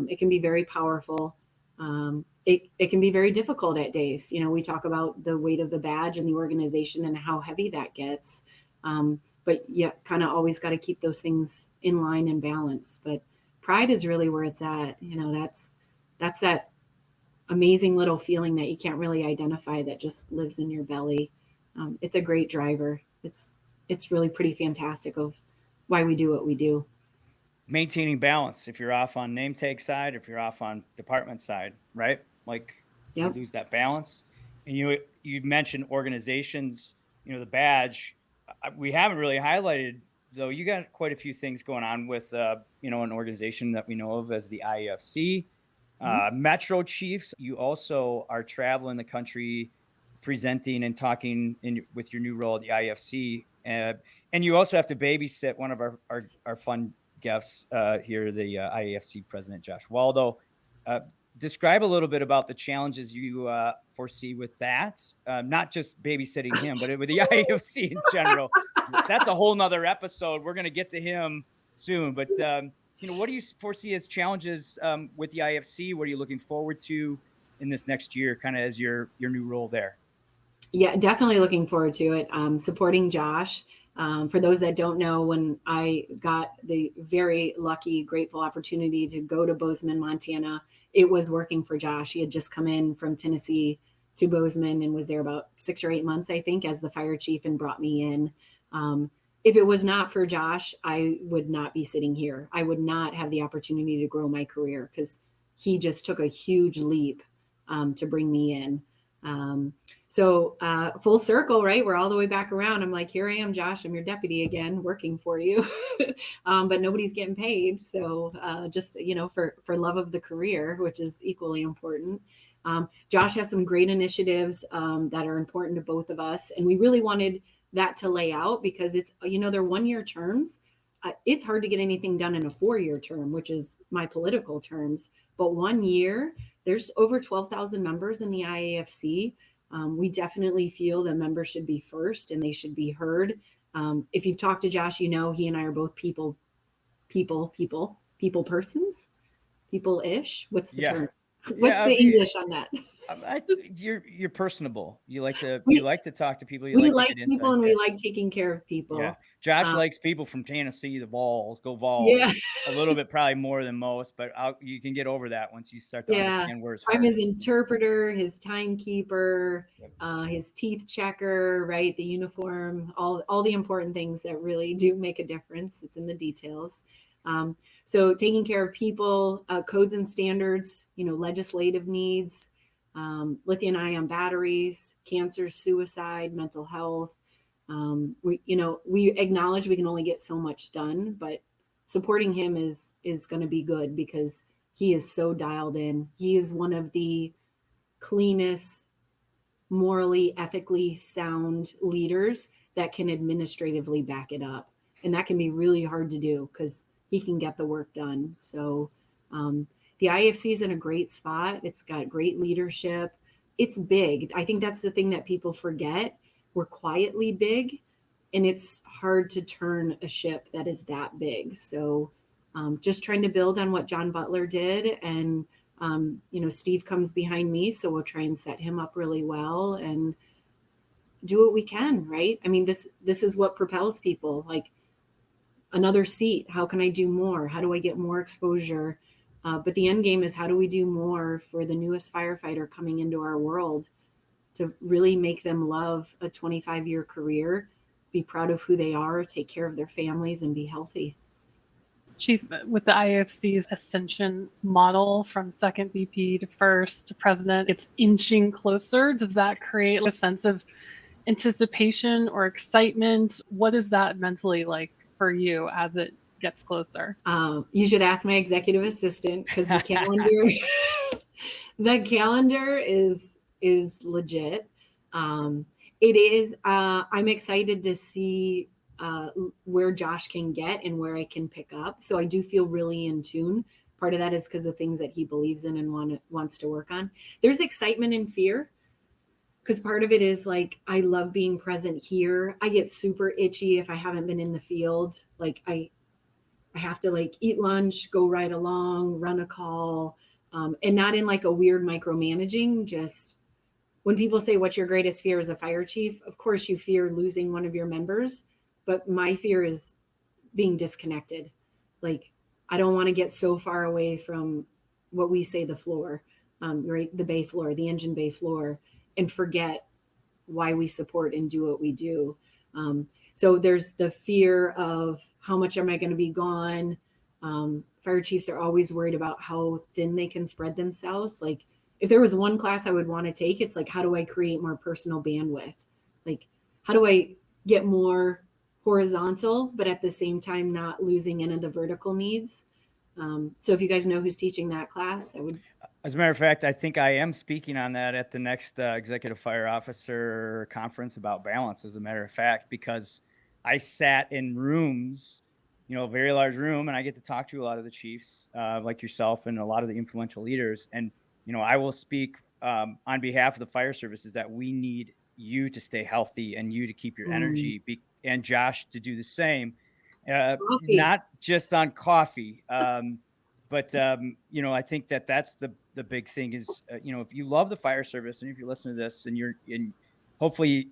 It can be very powerful. It can be very difficult at days. You know, we talk about the weight of the badge and the organization and how heavy that gets. But you kind of always got to keep those things in line and balance. But pride is really where it's at. You know, that's that amazing little feeling that you can't really identify that just lives in your belly. It's a great driver. It's really pretty fantastic of why we do what we do. Maintaining balance. If you're off on name tag side, if you're off on department side, right? Like you Yep. lose that balance. And you mentioned organizations, you know, the badge. We haven't really highlighted though. You got quite a few things going on with you know, an organization that we know of as the IFC, Metro Chiefs. You also are traveling the country presenting and talking with your new role at the IFC. And you also have to babysit one of our fun guests here, the IAFC president, Josh Waldo. Describe a little bit about the challenges you foresee with that, not just babysitting him, but with the IAFC in general. That's a whole nother episode. We're going to get to him soon. But, you know, what do you foresee as challenges with the IFC? What are you looking forward to in this next year, kind of as your new role there? Yeah, definitely looking forward to it. Supporting Josh. For those that don't know, when I got the very lucky, grateful opportunity to go to Bozeman, Montana, it was working for Josh. He had just come in from Tennessee to Bozeman and was there about 6 or 8 months, I think, as the fire chief, and brought me in. If it was not for Josh, I would not be sitting here. I would not have the opportunity to grow my career, because he just took a huge leap to bring me in. So full circle, right? We're all the way back around. I'm like, here I am, Josh. I'm your deputy again, working for you, but nobody's getting paid. So just, you know, for love of the career, which is equally important. Josh has some great initiatives that are important to both of us, and we really wanted that to lay out, because it's, you know, they're 1-year terms. It's hard to get anything done in a 4-year term, which is my political terms. But 1 year, there's over 12,000 members in the IAFC. We definitely feel that members should be first and they should be heard. If you've talked to Josh, you know he and I are both people persons, people-ish. What's the term? What's the English on that? You're personable. You like to talk to people. We like people, and we like taking care of people. Yeah. Josh likes people from Tennessee. The Vols, go Vols. Yeah. A little bit probably more than most, but you can get over that once you start to understand where his heart I'm his is. interpreter, his timekeeper, his teeth checker, right? The uniform, all the important things that really do make a difference. It's in the details. So taking care of people, codes and standards, you know, legislative needs, lithium-ion batteries, cancer, suicide, mental health. We acknowledge we can only get so much done, but supporting him is going to be good, because he is so dialed in. He is one of the cleanest, morally, ethically sound leaders that can administratively back it up. And that can be really hard to do, because he can get the work done. So the IFC is in a great spot. It's got great leadership. It's big. I think that's the thing that people forget. We're quietly big, and it's hard to turn a ship that is that big. So just trying to build on what John Butler did. And, Steve comes behind me, so we'll try and set him up really well and do what we can, right? I mean, this is what propels people. Like, another seat, how can I do more? How do I get more exposure? But the end game is, how do we do more for the newest firefighter coming into our world to really make them love a 25-year career, be proud of who they are, take care of their families, and be healthy. Chief, with the IFC's ascension model from second VP to first to president, it's inching closer. Does that create a sense of anticipation or excitement? What is that mentally like for you as it gets closer? You should ask my executive assistant, because the calendar is legit. It is. I'm excited to see where Josh can get and where I can pick up. So I do feel really in tune. Part of that is because of things that he believes in and wants to work on. There's excitement and fear, because part of it is like, I love being present here. I get super itchy if I haven't been in the field. Like, I have to like eat lunch, go right along, run a call, and not in like a weird micromanaging. Just when people say, what's your greatest fear as a fire chief? Of course you fear losing one of your members, but my fear is being disconnected. Like, I don't want to get so far away from what we say the floor, right? The bay floor, the engine bay floor, and forget why we support and do what we do. So there's the fear of, how much am I going to be gone? Fire chiefs are always worried about how thin they can spread themselves. Like, if there was one class I would want to take, it's like, how do I create more personal bandwidth? Like, how do I get more horizontal, but at the same time not losing any of the vertical needs? So if you guys know who's teaching that class, I would. As a matter of fact, I think I am speaking on that at the next Executive Fire Officer Conference about balance, as a matter of fact, because I sat in rooms, a very large room, and I get to talk to a lot of the chiefs like yourself and a lot of the influential leaders. And, I will speak on behalf of the fire services that we need you to stay healthy and you to keep your energy, and Josh to do the same, not just on coffee. But I think that's the big thing is, if you love the fire service, and if you listen to this and hopefully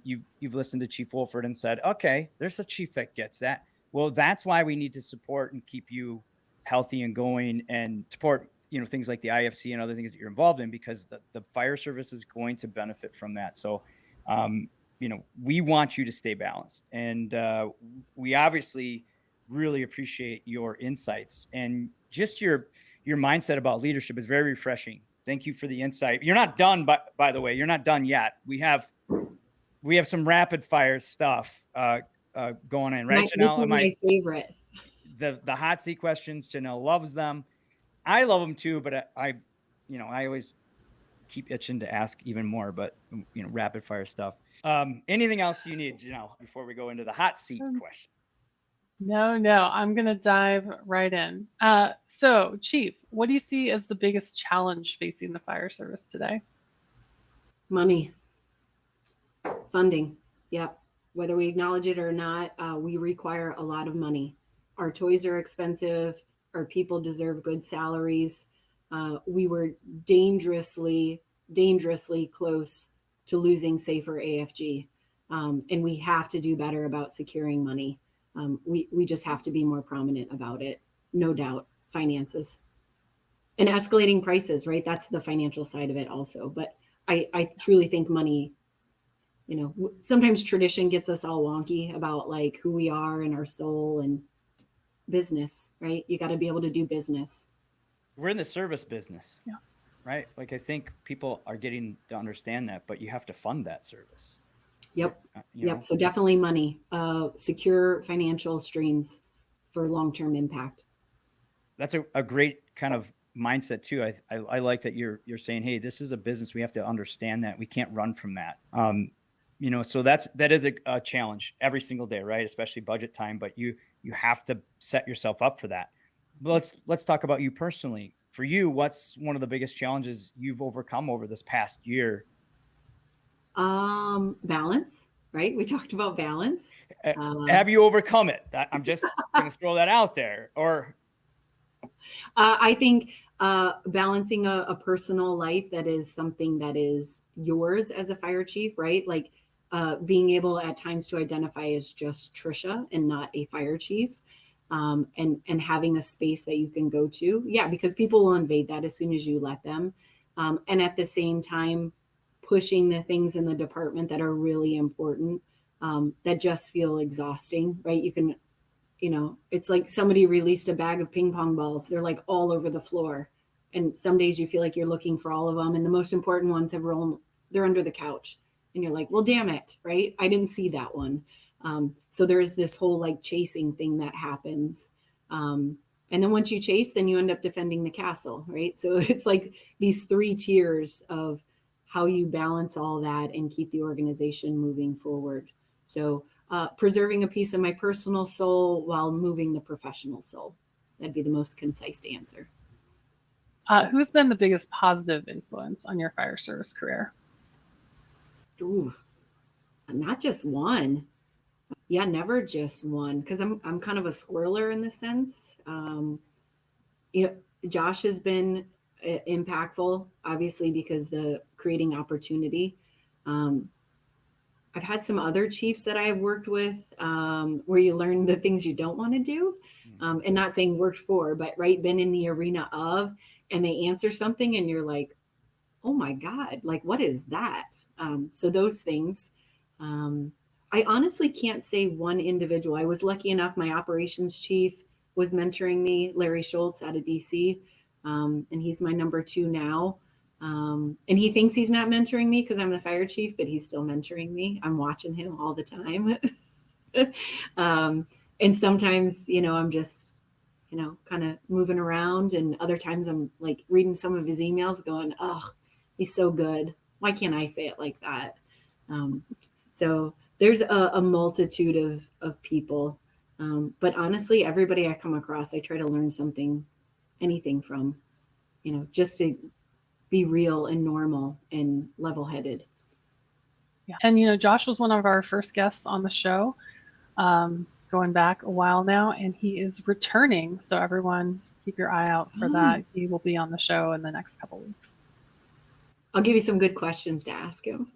you've listened to Chief Wolford and said, okay, there's a chief that gets that. Well, that's why we need to support and keep you healthy and going, and support, things like the IFC and other things that you're involved in, because the fire service is going to benefit from that. So, we want you to stay balanced, and we obviously really appreciate your insights, and just your mindset about leadership is very refreshing. Thank you for the insight. You're not done, by the way, you're not done yet. We have some rapid fire stuff going on, right, Janelle? This is my favorite. The hot seat questions. Janelle loves them. I love them too, but I always keep itching to ask even more, but rapid fire stuff. Anything else you need, Janelle, before we go into the hot seat question? No, I'm going to dive right in. So, Chief, what do you see as the biggest challenge facing the fire service today? Money. Funding. Yep. Whether we acknowledge it or not, we require a lot of money. Our toys are expensive. Our people deserve good salaries. We were dangerously close to losing safer AFG. And we have to do better about securing money. We just have to be more prominent about it. No doubt. Finances and escalating prices, right? That's the financial side of it also. But I truly think money, sometimes tradition gets us all wonky about like who we are and our soul and business, right? You got to be able to do business. We're in the service business. Yeah. Right. Like, I think people are getting to understand that, but you have to fund that service. Yep. Yep. So definitely money, secure financial streams for long-term impact. That's a great kind of mindset too. I like that you're saying, hey, this is a business. We have to understand that. We can't run from that. So that is a challenge every single day, right? Especially budget time, but you have to set yourself up for that. But let's talk about you personally. For you, what's one of the biggest challenges you've overcome over this past year? Balance. right? We talked about balance. Have you overcome it? I'm just going to throw that out there. Or I think balancing a personal life that is something that is yours as a fire chief, right? Like being able at times to identify as just Trisha and not a fire chief, and having a space that you can go to. Yeah, because people will invade that as soon as you let them. And at the same time, pushing the things in the department that are really important, that just feel exhausting, right? You can, it's like somebody released a bag of ping pong balls. They're like all over the floor. And some days you feel like you're looking for all of them. And the most important ones they're under the couch. And you're like, well, damn it, right? I didn't see that one. So there is this whole like chasing thing that happens. And then once you chase, then you end up defending the castle, right? So it's like these 3 tiers of how you balance all that and keep the organization moving forward. So preserving a piece of my personal soul while moving the professional soul. That'd be the most concise answer. Who's been the biggest positive influence on your fire service career? Ooh, not just one. Yeah, never just one, because I'm kind of a squirreler in this sense. Josh has been impactful, obviously, because the creating opportunity. I've had some other chiefs that I've worked with where you learn the things you don't want to do, and not saying worked for, but right, been in the arena of, and they answer something and you're like, oh my God, like, what is that? So those things, I honestly can't say one individual. I was lucky enough, my operations chief was mentoring me, Larry Schultz out of DC, and he's my number 2 now. And he thinks he's not mentoring me because I'm the fire chief, but he's still mentoring me. I'm watching him all the time. And sometimes, I'm just, kind of moving around. And other times I'm like reading some of his emails going, oh, he's so good. Why can't I say it like that? So there's a multitude of people. But honestly, everybody I come across, I try to learn anything from, just to be real and normal and level-headed. Yeah. And, Josh was one of our first guests on the show, going back a while now, and he is returning. So everyone keep your eye out for that. He will be on the show in the next couple of weeks. I'll give you some good questions to ask him.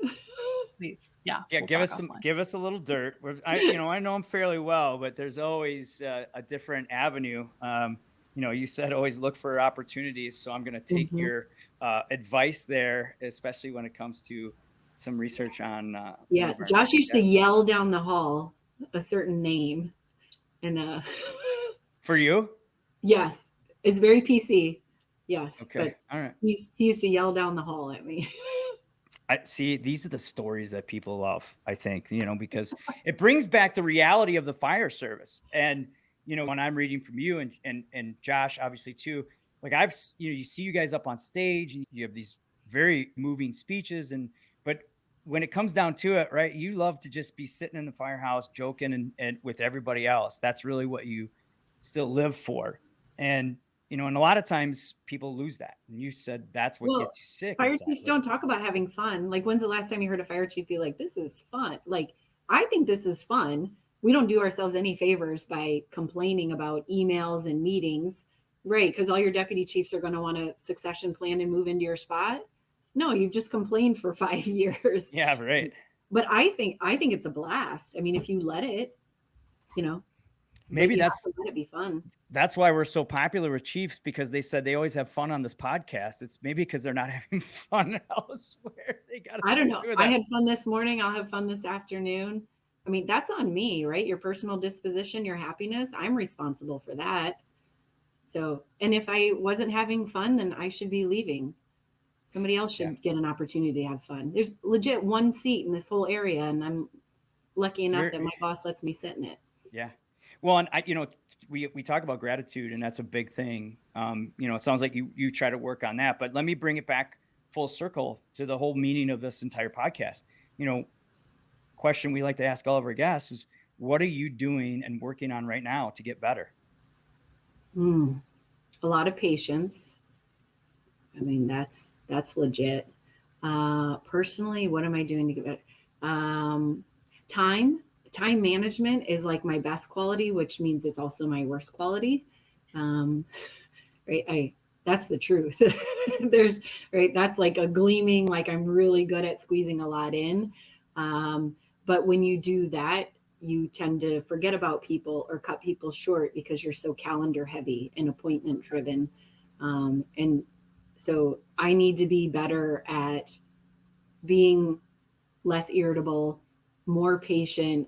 Please. Yeah. Yeah. Give us a little dirt. I know him fairly well, but there's always a different avenue. You said always look for opportunities. So I'm going to take your advice there, especially when it comes to some research on. Josh used to yell down the hall a certain name, and for you. Yes, it's very PC. Yes. Okay. All right. He used to yell down the hall at me. I see. These are the stories that people love, I think, because it brings back the reality of the fire service. And, when I'm reading from you and Josh, obviously too, like you see you guys up on stage and you have these very moving speeches but when it comes down to it, right, you love to just be sitting in the firehouse joking and with everybody else. That's really what you still live for. And, and a lot of times people lose that. And you said that's what gets you sick. Fire chiefs don't talk about having fun. Like, when's the last time you heard a fire chief be like, this is fun? Like, I think this is fun. We don't do ourselves any favors by complaining about emails and meetings, right? Because all your deputy chiefs are going to want a succession plan and move into your spot. No, you've just complained for 5 years. Yeah, right. But I think it's a blast. I mean, if you let it, maybe let it be fun. That's why we're so popular with chiefs, because they said they always have fun on this podcast. It's maybe because they're not having fun elsewhere. I don't know. I had fun this morning. I'll have fun this afternoon. I mean, that's on me, right? Your personal disposition, your happiness, I'm responsible for that. So, and if I wasn't having fun, then I should be leaving. Somebody else should get an opportunity to have fun. There's legit one seat in this whole area, and I'm lucky enough that my boss lets me sit in it. Yeah. Well, and we talk about gratitude, and that's a big thing. It sounds like you try to work on that, but let me bring it back full circle to the whole meaning of this entire podcast. Question we like to ask all of our guests is, what are you doing and working on right now to get better? A lot of patience. I mean, that's legit. Personally, what am I doing to get better? time management is like my best quality, which means it's also my worst quality. Right. That's the truth. That's like a gleaming, like I'm really good at squeezing a lot in. But when you do that, you tend to forget about people or cut people short because you're so calendar heavy and appointment driven. And so I need to be better at being less irritable, more patient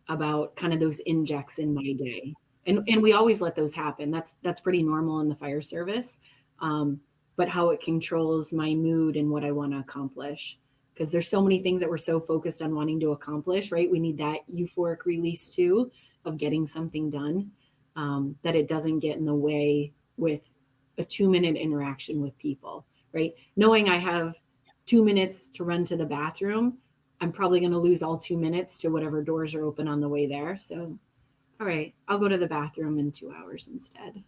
about kind of those injects in my day. And we always let those happen. That's pretty normal in the fire service. But how it controls my mood and what I want to accomplish. Because there's so many things that we're so focused on wanting to accomplish, right? We need that euphoric release too of getting something done, that it doesn't get in the way with a 2-minute interaction with people, right? Knowing I have 2 minutes to run to the bathroom, I'm probably going to lose all 2 minutes to whatever doors are open on the way there. So, all right, I'll go to the bathroom in 2 hours instead.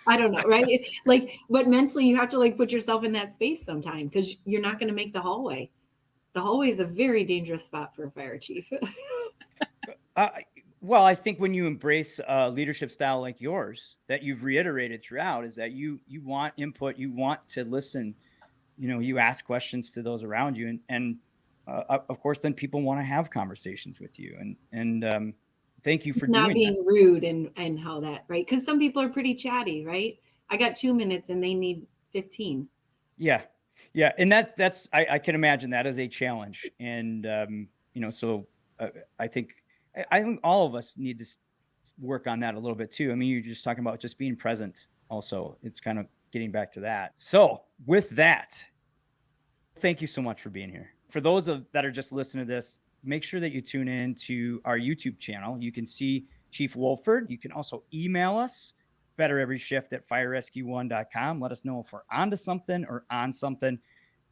I don't know, right? Like, but mentally you have to like put yourself in that space sometime because you're not going to make the hallway. The hallway is a very dangerous spot for a fire chief. Well, I think when you embrace a leadership style like yours that you've reiterated throughout is that you want input, you want to listen, you ask questions to those around you. And of course, then people want to have conversations with you. And thank you for It's not doing being that. rude and how that, right? Because some people are pretty chatty, right? I got 2 minutes and they need 15. Yeah. Yeah. And that's, I can imagine that as a challenge. And, so I think all of us need to work on that a little bit too. I mean, you're just talking about just being present also. It's kind of getting back to that. So with that, thank you so much for being here. For those that are just listening to this, make sure that you tune in to our YouTube channel. You can see Chief Wolford. You can also email us, bettereveryshift@firerescue1.com. Let us know if we're onto something or on something.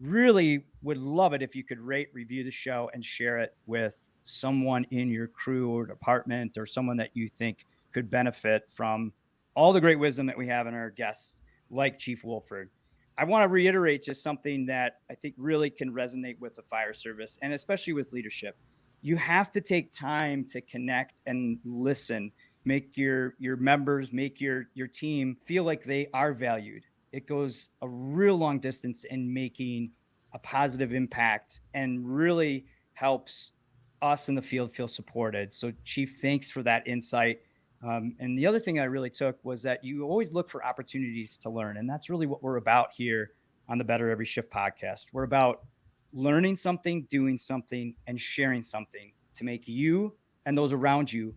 Really would love it if you could rate, review the show, and share it with someone in your crew or department or someone that you think could benefit from all the great wisdom that we have in our guests like Chief Wolford. I want to reiterate just something that I think really can resonate with the fire service and especially with leadership. You have to take time to connect and listen, make your members, make your team feel like they are valued. It goes a real long distance in making a positive impact and really helps us in the field feel supported. So Chief, thanks for that insight. And the other thing I really took was that you always look for opportunities to learn. And that's really what we're about here on the Better Every Shift podcast. We're about learning something, doing something, and sharing something to make you and those around you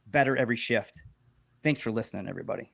better every shift. Thanks for listening, everybody.